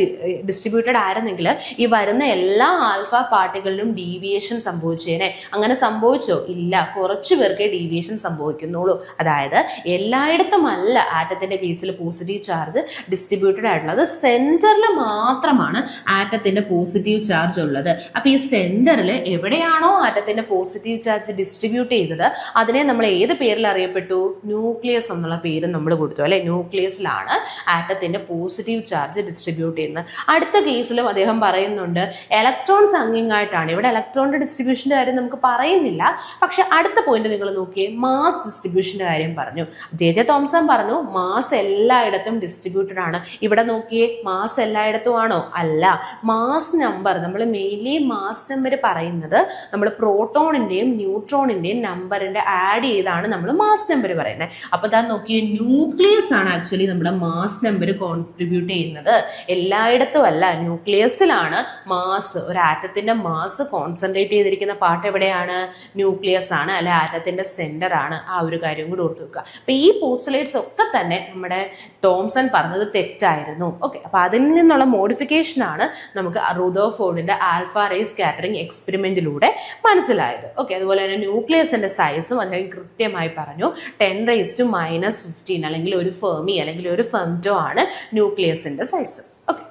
ഡിസ്ട്രിബ്യൂട്ടഡ് ആയിരുന്നെങ്കിൽ ഈ വരുന്ന എല്ലാ ആൽഫ പാർട്ടികളിലും ഡീവിയേഷൻ സംഭവിച്ചേനെ. അങ്ങനെ സംഭവിച്ചോ? ഇല്ല. കുറച്ചു പേർക്കേ ഡീവിയേഷൻ സംഭവിക്കുന്നുള്ളൂ. അതായത് എല്ലായിടത്തും അല്ല ആറ്റത്തിന്റെ കേസിൽ പോസിറ്റീവ് ചാർജ് ഡിസ്ട്രിബ്യൂട്ടഡ് ആയിട്ടുള്ളത്. സെന്ററിൽ മാത്രമാണ് ആറ്റത്തിന്റെ പോസിറ്റീവ് ചാർജ് ഉള്ളത്. അപ്പൊ ഈ സെന്ററിൽ എവിടെയാണോ ആറ്റത്തിന്റെ പോസിറ്റീവ് ചാർജ് ഡിസ്ട്രിബ്യൂട്ട് ചെയ്തത് അതിനെ നമ്മൾ ഏത് പേരിൽ അറിയപ്പെട്ടു? ന്യൂക്ലിയസ് എന്നുള്ള പേര് നമ്മൾ കൊടുത്തു അല്ലെ. ന്യൂക്ലിയസിലാണ് ആറ്റത്തിന്റെ പോസിറ്റീവ് ചാർജ് ഡിസ്ട്രിബ്യൂട്ട് ചെയ്യുന്നത്. അടുത്ത കേസിലും അദ്ദേഹം പറയുന്നുണ്ട് ഇലക്ട്രോൺസ് അങ്ങിങ്ങായിട്ടാണ്. ഇവിടെ ഇലക്ട്രോണിന്റെ ഡിസ്ട്രിബ്യൂഷന്റെ കാര്യം നമുക്ക് പറയുന്നില്ല. പക്ഷെ അടുത്ത പോയിന്റ് നിങ്ങൾ നോക്കിയേ, മാസ് ഡിസ്ട്രിബ്യൂഷന്റെ കാര്യം പറഞ്ഞു. ജെ തോംസൺ പറഞ്ഞു മാസ് എല്ലായിടത്തും ഡിസ്ട്രിബ്യൂട്ടഡ് ആണ്. ഇവിടെ നോക്കിയേ, മാസ് എല്ലായിടത്തും ആണോ? അല്ല. മാസ് നമ്പർ, നമ്മൾ മെയിൻലി മാസ് നമ്പർ പറയുന്നത് നമ്മൾ പ്രോട്ടോണിന്റെയും ന്യൂട്രോണിന്റെയും നമ്പറിന്റെ ആഡ് ചെയ്താണ് നമ്മൾ മാസ് നമ്പർ പറയുന്നത്. അപ്പൊ ഇതാ നോക്കിയേ, ന്യൂക്ലിയസ് ആണ് ആക്ച്വലി നമ്മുടെ മാസ് നമ്പർ കോൺട്രിബ്യൂട്ട് ചെയ്യുന്നത്. എല്ലായിടത്തും അല്ല, ന്യൂക്ലിയസിലാണ് മാസ്, ഒരു ആറ്റത്തിന്റെ മാസ് കോൺസെൻട്രേറ്റ് ചെയ്തിരിക്കുന്ന പാർട്ട് എവിടെയാണ്? ന്യൂക്ലിയസ് ആണ്, അല്ലെ ആറ്റത്തിന്റെ സെന്റർ ആണ്. ആ ഒരു കാര്യം കൂടി ഓർത്ത് വെക്കുക. അപ്പൊ ഈ പോസ്റ്റുലേറ്റ്സ് ഒക്കെ തന്നെ നമ്മുടെ തോംസൺ പറഞ്ഞത് തെറ്റായിരുന്നു. ഓക്കെ, അപ്പൊ അതിൽ നിന്നുള്ള മോഡിഫിക്കേഷൻ ആണ് നമുക്ക് റുദർഫോർഡിന്റെ ആൽഫ റേ സ്കാറ്ററിംഗ് എക്സ്പെരിമെന്റിലൂടെ മനസ്സിലായത്. ഓക്കെ, അതുപോലെ തന്നെ ന്യൂക്ലിയസിന്റെ സൈസും അദ്ദേഹം കൃത്യമായി പറഞ്ഞു. 10⁻⁻15 അല്ലെങ്കിൽ ഒരു ഫെർമി അല്ലെങ്കിൽ ഒരു ഫെംറ്റോ ആണ് ന്യൂക്ലിയസിന്റെ സൈസ്. ഓക്കെ,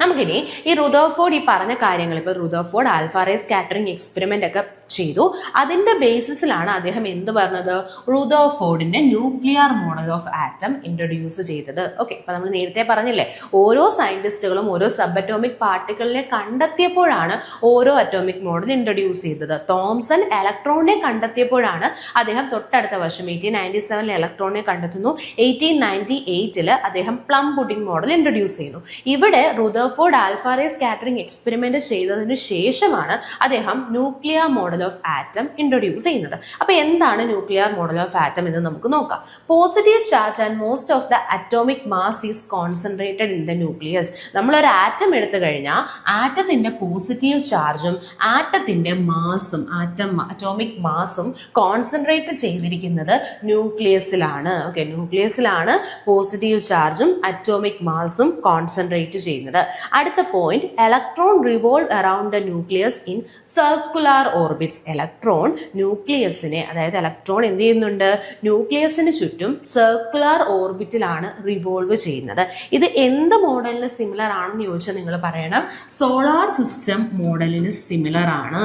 നമുക്കിനി ഈ റുദർഫോർഡ് ഈ പറഞ്ഞ കാര്യങ്ങൾ, ഇപ്പൊ Rutherford alpha ray scattering experiment ഒക്കെ ചെയ്തു. അതിന്റെ ബേസിസിലാണ് അദ്ദേഹം എന്ത് പറഞ്ഞത്? റുദർഫോർഡിന്റെ nuclear model of atom introduce ചെയ്തത്. ഓക്കെ, അപ്പൊ നമ്മൾ നേരത്തെ പറഞ്ഞില്ലേ, ഓരോ സയന്റിസ്റ്റുകളും ഓരോ സബ് അറ്റോമിക് പാർട്ടിക്കിളിനെ കണ്ടെത്തിയപ്പോഴാണ് ഓരോ അറ്റോമിക് മോഡൽ ഇൻട്രൊഡ്യൂസ് ചെയ്തത്. തോംസൺ ഇലക്ട്രോണിനെ കണ്ടെത്തിയപ്പോഴാണ് അദ്ദേഹം തൊട്ടടുത്ത വർഷം 1897 ഇലക്ട്രോണിനെ കണ്ടെത്തുന്നു. 1898 അദ്ദേഹം പ്ലം പുഡിംഗ് മോഡൽ ഇൻട്രൊഡ്യൂസ് ചെയ്യുന്നു. ഇവിടെ Rutherford alpha ray scattering experiment ചെയ്തതിനു ശേഷമാണ് അദ്ദേഹം nuclear model of atom introduce ചെയ്യുന്നത്. അപ്പോൾ എന്താണ് ന്യൂക്ലിയർ മോഡൽ ഓഫ് ആറ്റം എന്ന് നമുക്ക് നോക്കാം. Positive charge and most of the atomic mass is concentrated in the nucleus. നമ്മളൊരു ആറ്റം എടുത്തു കഴിഞ്ഞാൽ ആറ്റത്തിന്റെ പോസിറ്റീവ് ചാർജും ആറ്റത്തിന്റെ മാസും അറ്റോമിക് മാസും കോൺസെൻട്രേറ്റ് ചെയ്തിരിക്കുന്നത് ന്യൂക്ലിയസിലാണ്. ഓക്കെ, ന്യൂക്ലിയസിലാണ് പോസിറ്റീവ് ചാർജും അറ്റോമിക് മാസും കോൺസെൻട്രേറ്റ് ചെയ്യുന്നത്. അടുത്ത point, electron revolve around the nucleus in circular orbits. Electron ന്യൂക്ലിയസിനെ, അതായത് ഇലക്ട്രോൺ എന്ത് ചെയ്യുന്നുണ്ട്, ന്യൂക്ലിയസിന് ചുറ്റും സർക്കുലർ ഓർബിറ്റിലാണ് റിവോൾവ് ചെയ്യുന്നത്. ഇത് എന്ത് മോഡലിന് സിമിലർ ആണെന്ന് ചോദിച്ചാൽ നിങ്ങൾ പറയണം സോളാർ സിസ്റ്റം മോഡലിന് സിമിലർ ആണ്.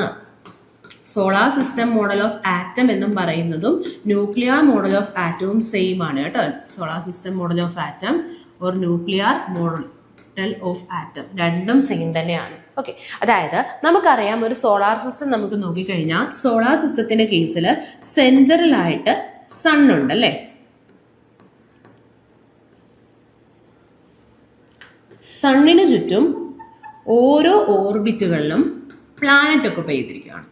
Solar system model of atom എന്നും പറയുന്നതും ന്യൂക്ലിയർ മോഡൽ ഓഫ് ആറ്റവും സെയിം ആണ് കേട്ടോ. Solar system model of atom or nuclear model of atom രണ്ടും സെയിം തന്നെയാണ്. ഓക്കെ, അതായത് നമുക്കറിയാം ഒരു സോളാർ സിസ്റ്റം നമുക്ക് നോക്കിക്കഴിഞ്ഞാൽ സോളാർ സിസ്റ്റത്തിന്റെ കേസിൽ സെന്ററിലായിട്ട് സൺ ഉണ്ട് അല്ലേ. സണ്ണിന് ചുറ്റും ഓരോ ഓർബിറ്റുകളിലും പ്ലാനറ്റ് ഒക്കെ ചെയ്തിരിക്കുകയാണ്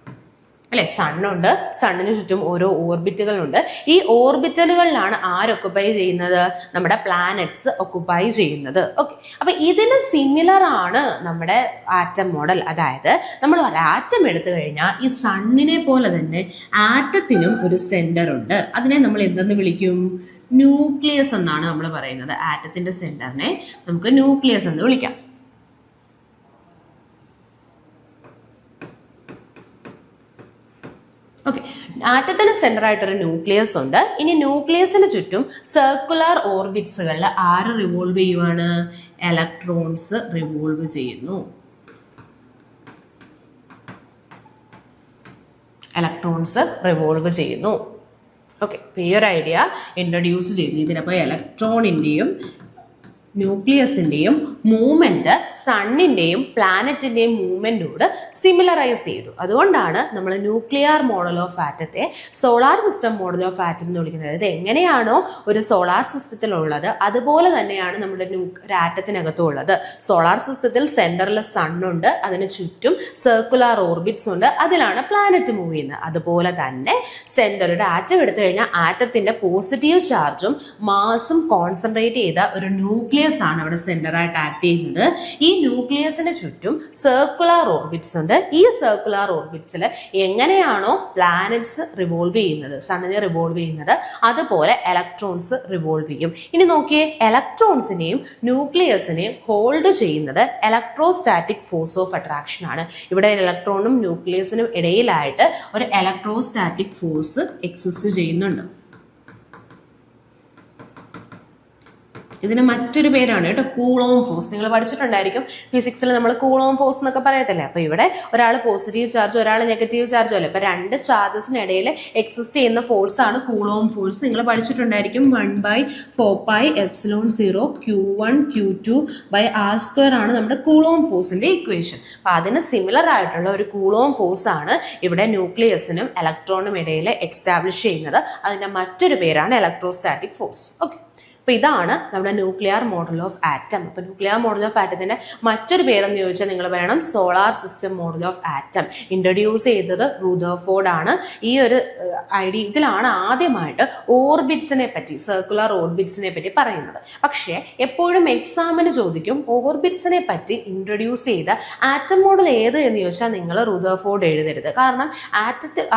അല്ലെ. സണ്ണുണ്ട്, സണ്ണിന് ചുറ്റും ഓരോ ഓർബിറ്റുകളുണ്ട്. ഈ ഓർബിറ്റലുകളിലാണ് ആരൊക്കുപ്പൈ ചെയ്യുന്നത്, നമ്മുടെ പ്ലാനറ്റ്സ് ഒക്കുപ്പൈ ചെയ്യുന്നത്. ഓക്കെ, അപ്പൊ ഇതിന് സിമിലർ ആണ് നമ്മുടെ ആറ്റം മോഡൽ. അതായത് നമ്മൾ ഒരു ആറ്റം എടുത്തു കഴിഞ്ഞാൽ ഈ സണ്ണിനെ പോലെ തന്നെ ആറ്റത്തിനും ഒരു സെന്റർ ഉണ്ട്. അതിനെ നമ്മൾ എന്തെന്ന് വിളിക്കും, ന്യൂക്ലിയസ് എന്നാണ് നമ്മൾ പറയുന്നത്. ആറ്റത്തിന്റെ സെന്ററിനെ നമുക്ക് ന്യൂക്ലിയസ് എന്ന് വിളിക്കാം. ഓക്കെ, ആറ്റത്തിന് സെന്റർ ആയിട്ടൊരു ന്യൂക്ലിയസ് ഉണ്ട്. ഇനി ന്യൂക്ലിയസിന് ചുറ്റും സർക്കുലർ ഓർബിറ്റ്സുകളിൽ ആര് റിവോൾവ് ചെയ്യുവാണ്, ഇലക്ട്രോൺസ് റിവോൾവ് ചെയ്യുന്നു. ഇലക്ട്രോൺസ് റിവോൾവ് ചെയ്യുന്നു. ഓക്കെ, ഈ ഒരു ഐഡിയ ഇൻട്രൊഡ്യൂസ് ചെയ്തു. ഇതിനപ്പോൾ ഇലക്ട്രോണിൻ്റെയും ന്യൂക്ലിയസിൻ്റെയും മൂവ്മെൻറ്റ് സണ്ണിൻ്റെയും പ്ലാനറ്റിൻ്റെയും മൂവ്മെൻറ്റോട് സിമിലറൈസ് ചെയ്തു. അതുകൊണ്ടാണ് നമ്മൾ ന്യൂക്ലിയർ മോഡൽ ഓഫ് ആറ്റത്തെ solar system model of atom എന്ന് വിളിക്കുന്നത്. ഇത് എങ്ങനെയാണോ ഒരു സോളാർ സിസ്റ്റത്തിലുള്ളത് അതുപോലെ തന്നെയാണ് നമ്മുടെ ഒരു ആറ്റത്തിനകത്തും ഉള്ളത്. സോളാർ സിസ്റ്റത്തിൽ സെൻറ്ററിൽ സണ്ണുണ്ട്, അതിന് ചുറ്റും സർക്കുലർ ഓർബിറ്റ്സ് ഉണ്ട്, അതിലാണ് പ്ലാനറ്റ് മൂവ് ചെയ്യുന്നത്. അതുപോലെ തന്നെ സെൻറ്ററുടെ ആറ്റം എടുത്തു കഴിഞ്ഞാൽ ആറ്റത്തിൻ്റെ പോസിറ്റീവ് ചാർജും മാസും കോൺസെൻട്രേറ്റ് ചെയ്ത ഒരു ന്യൂക്ലിയസ് ആണ് അവിടെ സെന്ററായിട്ട് ആക്ട് ചെയ്യുന്നത്. ഈ ന്യൂക്ലിയസിന് ചുറ്റും സർക്കുലർ ഓർബിറ്റ്സ് ഉണ്ട്. ഈ സർക്കുലർ ഓർബിറ്റ്സിൽ എങ്ങനെയാണോ പ്ലാനറ്റ്സ് റിവോൾവ് ചെയ്യുന്നത്, സണ്ണിനെ റിവോൾവ് ചെയ്യുന്നത്, അതുപോലെ ഇലക്ട്രോൺസ് റിവോൾവ് ചെയ്യും. ഇനി നോക്കിയേ, ഇലക്ട്രോൺസിനെയും ന്യൂക്ലിയസിനെയും ഹോൾഡ് ചെയ്യുന്നത് ഇലക്ട്രോസ്റ്റാറ്റിക് ഫോഴ്സ് ഓഫ് അട്രാക്ഷൻ ആണ്. ഇവിടെ ഇലക്ട്രോണും ന്യൂക്ലിയസിനും ഇടയിലായിട്ട് ഒരു ഇലക്ട്രോസ്റ്റാറ്റിക് ഫോഴ്സ് എക്സിസ്റ്റ് ചെയ്യുന്നുണ്ട്. ഇതിന് മറ്റൊരു പേരാണ് കേട്ടോ, കൂളോം ഫോഴ്സ്. നിങ്ങൾ പഠിച്ചിട്ടുണ്ടായിരിക്കും ഫിസിക്സിൽ നമ്മൾ കൂളോം ഫോഴ്സ് എന്നൊക്കെ പറയത്തില്ലേ. അപ്പോൾ ഇവിടെ ഒരാൾ പോസിറ്റീവ് ചാർജ് ഒരാൾ നെഗറ്റീവ് ചാർജും അല്ലേ. അപ്പോൾ രണ്ട് ചാർജസിനിടയിൽ എക്സിസ്റ്റ് ചെയ്യുന്ന ഫോഴ്സ് ആണ് കൂളോം ഫോഴ്സ്. നിങ്ങൾ പഠിച്ചിട്ടുണ്ടായിരിക്കും 1/4πε0 Q1 Q2 R² ആണ് നമ്മുടെ കൂളോം ഫോഴ്സിന്റെ ഇക്വേഷൻ. അപ്പോൾ അതിന് സിമിലർ ആയിട്ടുള്ള ഒരു കൂളോം ഫോഴ്സ് ആണ് ഇവിടെ ന്യൂക്ലിയസിനും ഇലക്ട്രോണും ഇടയിൽ എക്സ്റ്റാബ്ലിഷ് ചെയ്യുന്നത്. അതിന്റെ മറ്റൊരു പേരാണ് ഇലക്ട്രോസ്റ്റാറ്റിക് ഫോഴ്സ്. ഓക്കെ, അപ്പോൾ ഇതാണ് നമ്മുടെ ന്യൂക്ലിയർ മോഡൽ ഓഫ് ആറ്റം. അപ്പോൾ ന്യൂക്ലിയർ മോഡൽ ഓഫ് ആറ്റത്തിൻ്റെ മറ്റൊരു പേരെന്ന് ചോദിച്ചാൽ നിങ്ങൾ വേണം solar system model of atom. Introduce ചെയ്തത് റൂദർഫോർഡ് ആണ്. ഈ ഒരു ഇതിലാണ് ആദ്യമായിട്ട് ഓർബിറ്റ്സിനെ പറ്റി, സർക്കുലർ ഓർബിറ്റ്സിനെ പറ്റി പറയുന്നത്. പക്ഷേ എപ്പോഴും എക്സാമിന് ചോദിക്കും ഓർബിറ്റ്സിനെ പറ്റി ഇൻട്രൊഡ്യൂസ് ചെയ്ത ആറ്റം മോഡൽ ഏത് എന്ന് ചോദിച്ചാൽ നിങ്ങൾ റൂദർഫോർഡ് എഴുതരുത്. കാരണം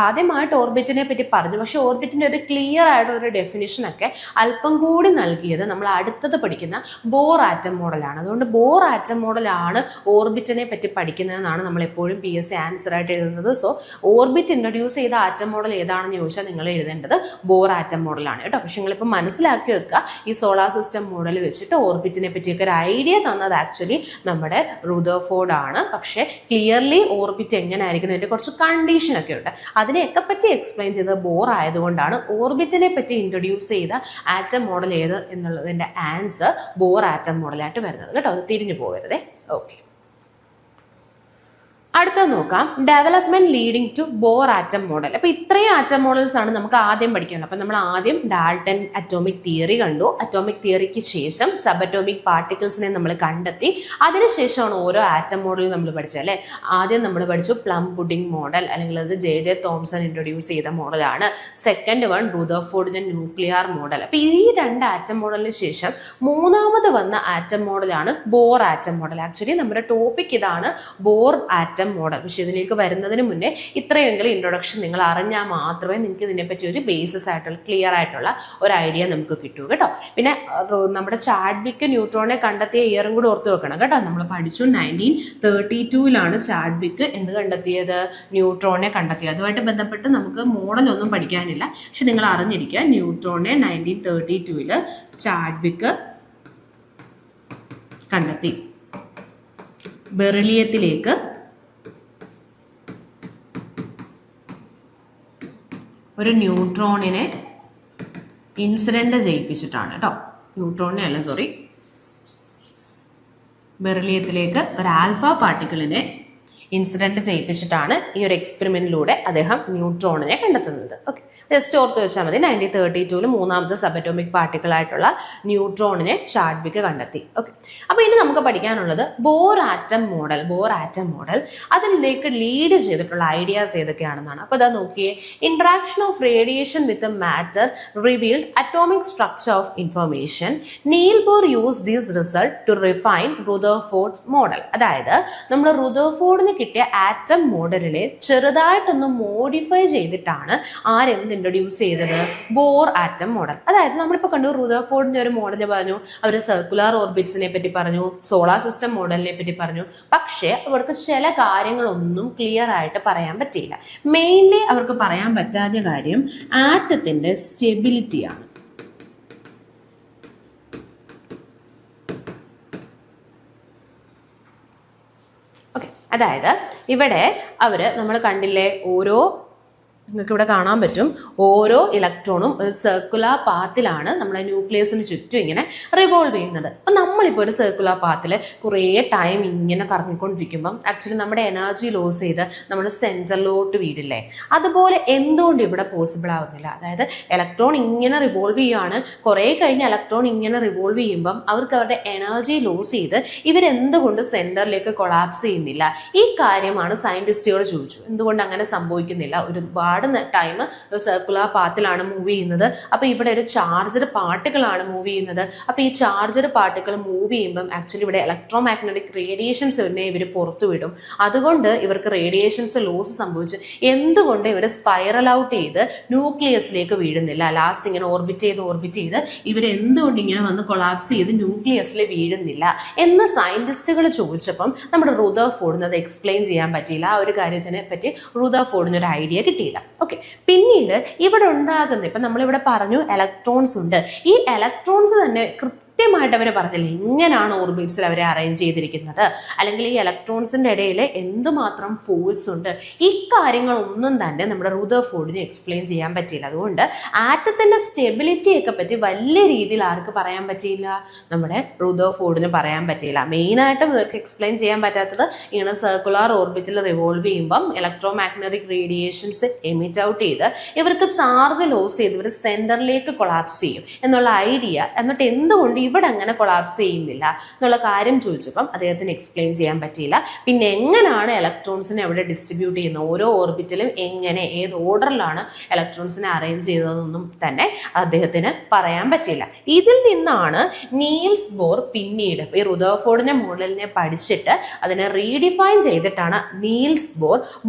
ആദ്യമായിട്ട് ഓർബിറ്റിനെ പറ്റി പറഞ്ഞു, പക്ഷേ ഓർബിറ്റിൻ്റെ ഒരു ക്ലിയർ ആയിട്ടുള്ള ഡെഫിനിഷനൊക്കെ അല്പം കൂടി നൽകി നമ്മൾ അടുത്തത് പഠിക്കുന്ന ബോർ ആറ്റം മോഡലാണ്. അതുകൊണ്ട് ബോർ ആറ്റം മോഡലാണ് ഓർബിറ്റിനെ പറ്റി പഠിക്കുന്നതെന്നാണ് നമ്മൾ എപ്പോഴും PSC ആൻസർ ആയിട്ട് എഴുതുന്നത്. സോ ഓർബിറ്റ് ഇൻട്രൊഡ്യൂസ് ചെയ്ത ആറ്റം മോഡൽ ഏതാണെന്ന് ചോദിച്ചാൽ നിങ്ങൾ എഴുതേണ്ടത് ബോർ ആറ്റം മോഡലാണ് കേട്ടോ. പക്ഷെ നിങ്ങളിപ്പോൾ മനസ്സിലാക്കി വെക്കുക, ഈ സോളാർ സിസ്റ്റം മോഡൽ വെച്ചിട്ട് ഓർബിറ്റിനെ പറ്റിയൊക്കെ ഒരു ഐഡിയ തന്നത് ആക്ച്വലി നമ്മുടെ റൂദർഫോർഡ് ആണ്. പക്ഷേ ക്ലിയർലി ഓർബിറ്റ് എങ്ങനെ ആയിരിക്കും അതിൻ്റെ കുറച്ച് കണ്ടീഷനൊക്കെ ഉണ്ട്. അതിനെയൊക്കെ പറ്റി എക്സ്പ്ലെയിൻ ചെയ്തത് ബോർ ആയതുകൊണ്ടാണ് ഓർബിറ്റിനെ പറ്റി ഇൻട്രൊഡ്യൂസ് ചെയ്ത ആറ്റം മോഡൽ ഏത് എന്നുള്ളതിൻ്റെ ആൻസർ ബോർ ആറ്റം മോഡലായിട്ട് വരുന്നത് കേട്ടോ. അത് തിരിഞ്ഞു പോകരുതേ. ഓക്കെ. അടുത്ത നോക്കാം, development leading to Bohr atom model. അപ്പൊ ഇത്രയും ആറ്റം മോഡൽസ് ആണ് നമുക്ക് ആദ്യം പഠിക്കാനുള്ളത്. അപ്പൊ നമ്മൾ ആദ്യം ഡാൾട്ടൺ അറ്റോമിക് തിയറി കണ്ടു. അറ്റോമിക് തിയറിക്ക് ശേഷം സബ് അറ്റോമിക് പാർട്ടിക്കിൾസിനെ നമ്മൾ കണ്ടെത്തി. അതിനുശേഷമാണ് ഓരോ ആറ്റം മോഡൽ നമ്മൾ പഠിച്ചത് അല്ലെ. ആദ്യം നമ്മൾ പഠിച്ചു പ്ലം പുഡിംഗ് മോഡൽ, അല്ലെങ്കിൽ അത് ജെ തോംസൺ ഇൻട്രൊഡ്യൂസ് ചെയ്ത മോഡലാണ്. സെക്കൻഡ് വൺ റുദർഫോർഡിന്റെ ന്യൂക്ലിയർ മോഡൽ. അപ്പൊ ഈ രണ്ട് ആറ്റം മോഡലിന് ശേഷം മൂന്നാമത് വന്ന ആറ്റം മോഡലാണ് ബോർ ആറ്റം മോഡൽ. ആക്ച്വലി നമ്മുടെ ടോപ്പിക് ഇതാണ്, ബോർ ആറ്റം മോഡൽ. പക്ഷെ ഇതിലേക്ക് വരുന്നതിന് മുന്നേ ഇത്രയെങ്കിലും ഇൻട്രൊഡക്ഷൻ നിങ്ങൾ അറിഞ്ഞാൽ മാത്രമേ നിങ്ങൾക്ക് ഇതിനെപ്പറ്റി ഒരു ബേസിസ് ആയിട്ടുള്ള ക്ലിയർ ആയിട്ടുള്ള ഒരു ഐഡിയ നമുക്ക് കിട്ടൂ കേട്ടോ. പിന്നെ നമ്മുടെ ചാഡ്വിക്ക് ന്യൂട്രോണിനെ കണ്ടെത്തിയ ഇയറും കൂടി ഓർത്ത് വെക്കണം കേട്ടോ. നമ്മൾ പഠിച്ചു 1932 ചാഡ്വിക്ക് എന്ത് കണ്ടെത്തിയത്, ന്യൂട്രോണിനെ കണ്ടെത്തിയത്. അതുമായിട്ട് ബന്ധപ്പെട്ട് നമുക്ക് മോഡലൊന്നും പഠിക്കാനില്ല, പക്ഷെ നിങ്ങൾ അറിഞ്ഞിരിക്കുക ന്യൂട്രോണിനെ 1932 ചാഡ്വിക്ക് കണ്ടെത്തി. ബെറിലിയത്തിലേക്ക് ഒരു ന്യൂട്രോണിനെ ഇൻസിഡന്റ് ചെയ്യിപ്പിച്ചിട്ടാണ് കേട്ടോ. ന്യൂട്രോണിനെ അല്ല, സോറി, ബെറിലിയത്തിലേക്ക് ഒരു ആൽഫ പാർട്ടിക്കിളിനെ ഇൻസിഡന്റ് ചെയ്യിപ്പിച്ചിട്ടാണ് ഈ ഒരു എക്സ്പെരിമെന്റിലൂടെ അദ്ദേഹം ന്യൂട്രോണിനെ കണ്ടെത്തുന്നത്. ഓക്കെ, ജസ്റ്റ് ഓർത്ത് വെച്ചാൽ മതി. 1932 മൂന്നാമത്തെ സബറ്റോമിക് പാർട്ടിക്കിൾ ആയിട്ടുള്ള ന്യൂട്രോണിനെ ചാഡ്വിക്ക് കണ്ടെത്തി. ഓക്കെ, അപ്പോൾ ഇനി നമുക്ക് പഠിക്കാനുള്ളത് Bohr atom model. Bohr atom model അതിലേക്ക് ലീഡ് ചെയ്തിട്ടുള്ള ഐഡിയാസ് ഏതൊക്കെയാണെന്നാണ്. അപ്പോൾ ഇതാ നോക്കിയേ, interaction of radiation with matter revealed atomic structure of information. Niels Bohr use this result to refine Rutherford's model. അതായത് നമ്മൾ റുദർഫോർഡിന് കിട്ടിയ ആറ്റം മോഡലിനെ ചെറുതായിട്ടൊന്ന് മോഡിഫൈ ചെയ്തിട്ടാണ് ആരെന്ത് ഇൻട്രൊഡ്യൂസ് ചെയ്തത്, ബോർ ആറ്റം മോഡൽ. അതായത് നമ്മളിപ്പോൾ കണ്ടു റുദർഫോർഡിന്റെ ഒരു മോഡൽ പറഞ്ഞു, അവർ സർക്കുലർ ഓർബിറ്റ്സിനെ പറ്റി പറഞ്ഞു, സോളാർ സിസ്റ്റം മോഡലിനെ പറ്റി പറഞ്ഞു. പക്ഷേ അവർക്ക് ചില കാര്യങ്ങളൊന്നും ക്ലിയർ ആയിട്ട് പറയാൻ പറ്റിയില്ല. മെയിൻലി അവർക്ക് പറയാൻ പറ്റാത്ത കാര്യം ആറ്റത്തിന്റെ സ്റ്റെബിലിറ്റിയാണ്. ഓക്കെ, അതായത് ഇവിടെ നമ്മൾ കണ്ടില്ലേ, നിങ്ങൾക്ക് ഇവിടെ കാണാൻ പറ്റും, ഓരോ ഇലക്ട്രോണും ഒരു സർക്കുലർ പാത്തിലാണ് നമ്മുടെ ന്യൂക്ലിയസിന് ചുറ്റും ഇങ്ങനെ റിവോൾവ് ചെയ്യുന്നത്. അപ്പം നമ്മളിപ്പോൾ ഒരു സർക്കുലർ പാത്തിൽ കുറേ ടൈം ഇങ്ങനെ കറങ്ങിക്കൊണ്ടിരിക്കുമ്പം ആക്ച്വലി നമ്മുടെ എനർജി ലോസ് ചെയ്ത് നമ്മൾ സെൻറ്ററിലോട്ട് വീടില്ലേ. അതുപോലെ എന്തുകൊണ്ട് ഇവിടെ പോസിബിൾ ആവുന്നില്ല? അതായത് ഇലക്ട്രോൺ ഇങ്ങനെ റിവോൾവ് ചെയ്യുകയാണ്, കുറേ കഴിഞ്ഞ് ഇലക്ട്രോൺ ഇങ്ങനെ റിവോൾവ് ചെയ്യുമ്പം അവർക്ക് അവരുടെ എനർജി ലോസ് ചെയ്ത് ഇവരെന്തുകൊണ്ട് സെൻറ്ററിലേക്ക് കൊളാപ്സ് ചെയ്യുന്നില്ല? ഈ കാര്യമാണ് സയൻറ്റിസ്റ്റുകൾ ചോദിച്ചു. എന്തുകൊണ്ട് അങ്ങനെ സംഭവിക്കുന്നില്ല? ഒരുപാട് ടൈം സർക്കുലർ പാത്തിലാണ് മൂവ് ചെയ്യുന്നത്. അപ്പൊ ഇവിടെ ഒരു ചാർജഡ് പാർട്ടിക്കിളാണ് മൂവ് ചെയ്യുന്നത്. അപ്പൊ ഈ ചാർജഡ് പാർട്ടിക്കിൾ മൂവ് ചെയ്യുമ്പം ആക്ച്വലി ഇവിടെ ഇലക്ട്രോ മാഗ്നറ്റിക് റേഡിയേഷൻസ് തന്നെ ഇവർ പുറത്തു വിടും. അതുകൊണ്ട് ഇവർക്ക് റേഡിയേഷൻസ് ലോസ് സംഭവിച്ചു. എന്തുകൊണ്ട് ഇവർ സ്പൈറൽ ഔട്ട് ചെയ്ത് ന്യൂക്ലിയസിലേക്ക് വീഴുന്നില്ല? ലാസ്റ്റ് ഇങ്ങനെ ഓർബിറ്റ് ചെയ്ത് ഇവർ എന്തുകൊണ്ട് ഇങ്ങനെ വന്ന് കൊളാപ്സ് ചെയ്ത് ന്യൂക്ലിയസിൽ വീഴുന്നില്ല എന്ന് സയന്റിസ്റ്റുകൾ ചോദിച്ചപ്പം നമ്മുടെ റുദർഫോർഡിന് അത് എക്സ്പ്ലെയിൻ ചെയ്യാൻ പറ്റിയില്ല. ആ ഒരു കാര്യത്തിനെ പറ്റി റുദർഫോർഡിന് ഒരു ഐഡിയ കിട്ടിയില്ല. ഓക്കെ, പിന്നീട് ഇവിടെ ഉണ്ടാകുന്ന, ഇപ്പം നമ്മളിവിടെ പറഞ്ഞു ഇലക്ട്രോൺസ് ഉണ്ട്. ഈ ഇലക്ട്രോൺസ് തന്നെ കൃത്യമായിട്ട് അവർ പറഞ്ഞില്ല എങ്ങനെയാണ് ഓർബിറ്റ്സിൽ അവരെ അറേഞ്ച് ചെയ്തിരിക്കുന്നത്, അല്ലെങ്കിൽ ഈ ഇലക്ട്രോൺസിന്റെ ഇടയിൽ എന്തുമാത്രം ഫോഴ്സ് ഉണ്ട്. ഈ കാര്യങ്ങളൊന്നും തന്നെ നമ്മുടെ റുദർഫോർഡിന് എക്സ്പ്ലെയിൻ ചെയ്യാൻ പറ്റിയില്ല. അതുകൊണ്ട് ആറ്റത്തിന്റെ സ്റ്റെബിലിറ്റിയൊക്കെ പറ്റി വലിയ രീതിയിൽ ആർക്ക് പറയാൻ പറ്റിയില്ല? നമ്മുടെ റുദർഫോർഡിന് പറയാൻ പറ്റിയില്ല. മെയിനായിട്ടും ഇവർക്ക് എക്സ്പ്ലെയിൻ ചെയ്യാൻ പറ്റാത്തത് ഇങ്ങനെ സർക്കുലർ ഓർബിറ്റിൽ റിവോൾവ് ചെയ്യുമ്പം electro magnetic radiations emit out ചെയ്ത് ഇവർക്ക് ചാർജ് ലോസ് ചെയ്ത് ഇവർ സെന്ററിലേക്ക് കൊളാപ്സ് ചെയ്യും എന്നുള്ള ഐഡിയ. എന്നിട്ട് എന്തുകൊണ്ട് ഇവിടെ അങ്ങനെ കൊളാപ്സ് ചെയ്യുന്നില്ല എന്നുള്ള കാര്യം ചോദിച്ചപ്പം അദ്ദേഹത്തിന് എക്സ്പ്ലെയിൻ ചെയ്യാൻ പറ്റിയില്ല. പിന്നെ എങ്ങനെയാണ് ഇലക്ട്രോൺസിനെ അവിടെ ഡിസ്ട്രിബ്യൂട്ട് ചെയ്യുന്നത്, ഓരോ ഓർബിറ്റിലും എങ്ങനെ ഏത് ഓർഡറിലാണ് ഇലക്ട്രോൺസിനെ അറേഞ്ച് ചെയ്തതെന്നൊന്നും തന്നെ അദ്ദേഹത്തിന് പറയാൻ പറ്റിയില്ല. ഇതിൽ നിന്നാണ് നീൽസ് ബോർ പിന്നീട് ഈ റുദർഫോർഡിന്റെ മോഡലിനെ പഠിച്ചിട്ട് അതിനെ റീഡിഫൈൻ ചെയ്തിട്ടാണ് Niels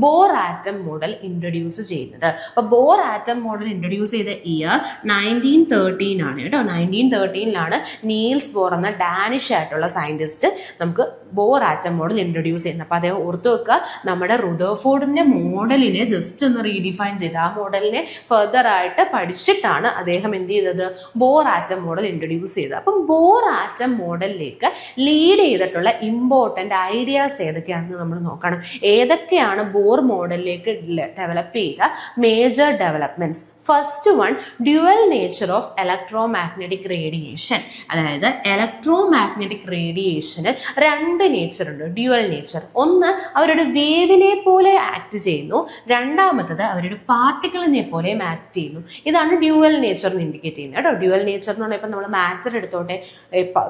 Bohr atom model introduce ചെയ്യുന്നത്. അപ്പൊ ബോർ ആറ്റം മോഡൽ ഇൻട്രൊഡ്യൂസ് ചെയ്ത ഇയർ 1913 ആണ് കേട്ടോ. 1913 നീൽസ് ബോർ എന്ന ഡാനിഷ് ആയിട്ടുള്ള സയന്റിസ്റ്റ് നമുക്ക് ബോർ ആറ്റം മോഡൽ ഇൻട്രൊഡ്യൂസ് ചെയ്യുന്നത്. അപ്പോൾ അദ്ദേഹം ഓർത്തു വെക്കുക, നമ്മുടെ റുദർഫോർഡിന്റെ മോഡലിനെ ജസ്റ്റ് ഒന്ന് റീഡിഫൈൻ ചെയ്ത് ആ മോഡലിനെ ഫർദർ ആയിട്ട് പഠിച്ചിട്ടാണ് അദ്ദേഹം എന്ത് ചെയ്തത്, ബോർ ആറ്റം മോഡൽ ഇൻട്രൊഡ്യൂസ് ചെയ്തത്. അപ്പം ബോർ ആറ്റം മോഡലിലേക്ക് ലീഡ് ചെയ്തിട്ടുള്ള ഇമ്പോർട്ടൻ്റ് ഐഡിയാസ് ഏതൊക്കെയാണെന്ന് നമ്മൾ നോക്കണം. ഏതൊക്കെയാണ് ബോർ മോഡലിലേക്ക് ഡെവലപ്പ് ചെയ്ത major developments? First one, dual nature of electromagnetic radiation. അതായത് ഇലക്ട്രോമാഗ്നറ്റിക് റേഡിയേഷന് രണ്ട് നേച്ചർ ഉണ്ട്, ഡ്യുവൽ നേച്ചർ. ഒന്ന്, അവരുടെ വേവിനെ പോലെ ആക്ട് ചെയ്യുന്നു. രണ്ടാമത്തത് അവരുടെ പാർട്ടിക്കിളിനെ പോലെയും ആക്ട് ചെയ്യുന്നു. ഇതാണ് ഡ്യുവൽ നേച്ചർ എന്ന് ഇൻഡിക്കേറ്റ് ചെയ്യുന്നത് കേട്ടോ. ഡ്യുവൽ നേച്ചർ എന്ന് പറഞ്ഞാൽ ഇപ്പം നമ്മൾ മാറ്റർ എടുത്തോട്ടെ,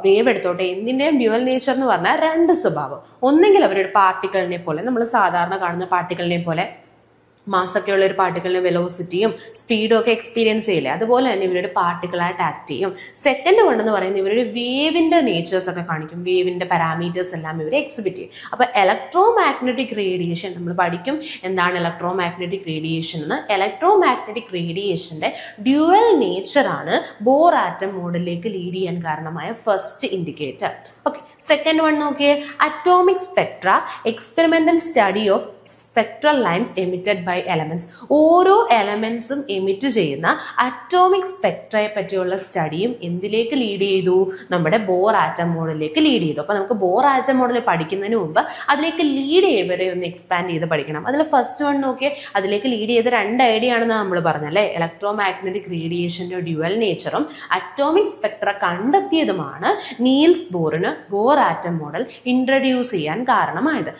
വേവ് എടുത്തോട്ടെ, എന്തിൻ്റെയും ഡ്യുവൽ നേച്ചർ എന്ന് പറഞ്ഞാൽ രണ്ട് സ്വഭാവം. ഒന്നെങ്കിൽ അവരുടെ പാർട്ടിക്കിളിനെ പോലെ, നമ്മൾ സാധാരണ കാണുന്ന പാർട്ടിക്കിളിനെ പോലെ മാസൊക്കെ ഉള്ള ഒരു പാർട്ടിക്കിളിന് വെലോസിറ്റിയും സ്പീഡും ഒക്കെ എക്സ്പീരിയൻസ് ചെയ്യില്ലേ, അതുപോലെ തന്നെ ഇവരുടെ പാർട്ടിക്കിളായിട്ട് ആക്ട് ചെയ്യും. സെക്കൻഡ് വൺ എന്ന് പറയുന്നത് ഇവരുടെ വേവിന്റെ നേച്ചേഴ്സ് ഒക്കെ കാണിക്കും, വേവിന്റെ പാരാമീറ്റേഴ്സ് എല്ലാം ഇവർ എക്സിബിറ്റ് ചെയ്യും. അപ്പൊ ഇലക്ട്രോമാഗ്നറ്റിക് റേഡിയേഷൻ നമ്മൾ പഠിക്കും. എന്താണ് ഇലക്ട്രോമാഗ്നറ്റിക് റേഡിയേഷൻ എന്ന്? ഇലക്ട്രോമാഗ്നറ്റിക് റേഡിയേഷന്റെ ഡ്യുവൽ നേച്ചർ ആണ് ബോർ ആറ്റം മോഡലിലേക്ക് ലീഡ് ചെയ്യാൻ കാരണമായ first indicator. Okay, second one നോക്കിയേ, atomic spectra, experimental study of spectral lines emitted by elements. ഓരോ എലമെന്റ്സും എമിറ്റ് ചെയ്യുന്ന അറ്റോമിക് സ്പെക്ട്രയെ പറ്റിയുള്ള സ്റ്റഡിയും എന്തിലേക്ക് ലീഡ് ചെയ്തു? നമ്മുടെ ബോർ ആറ്റം മോഡലിലേക്ക് ലീഡ് ചെയ്തു. അപ്പൊ നമുക്ക് ബോർ ആറ്റം മോഡൽ പഠിക്കുന്നതിന് മുമ്പ് അതിലേക്ക് ലീഡ് ചെയ്യവരെ ഒന്ന് എക്സ്പാൻഡ് ചെയ്ത് പഠിക്കണം. അതിൽ ഫസ്റ്റ് വൺ നോക്കിയേ, അതിലേക്ക് ലീഡ് ചെയ്ത രണ്ട് ഐഡിയ ആണെന്ന് നമ്മൾ പറഞ്ഞല്ലേ, ഇലക്ട്രോമാഗ്നറ്റിക് റേഡിയേഷന്റെ ഡ്യുവൽ നേച്ചറും അറ്റോമിക് സ്പെക്ട്ര കണ്ടെത്തിയതുമാണ് നീൽസ് ബോറിന് ബോർ ആറ്റം മോഡൽ ഇൻട്രൊഡ്യൂസ് ചെയ്യാൻ കാരണമായത്.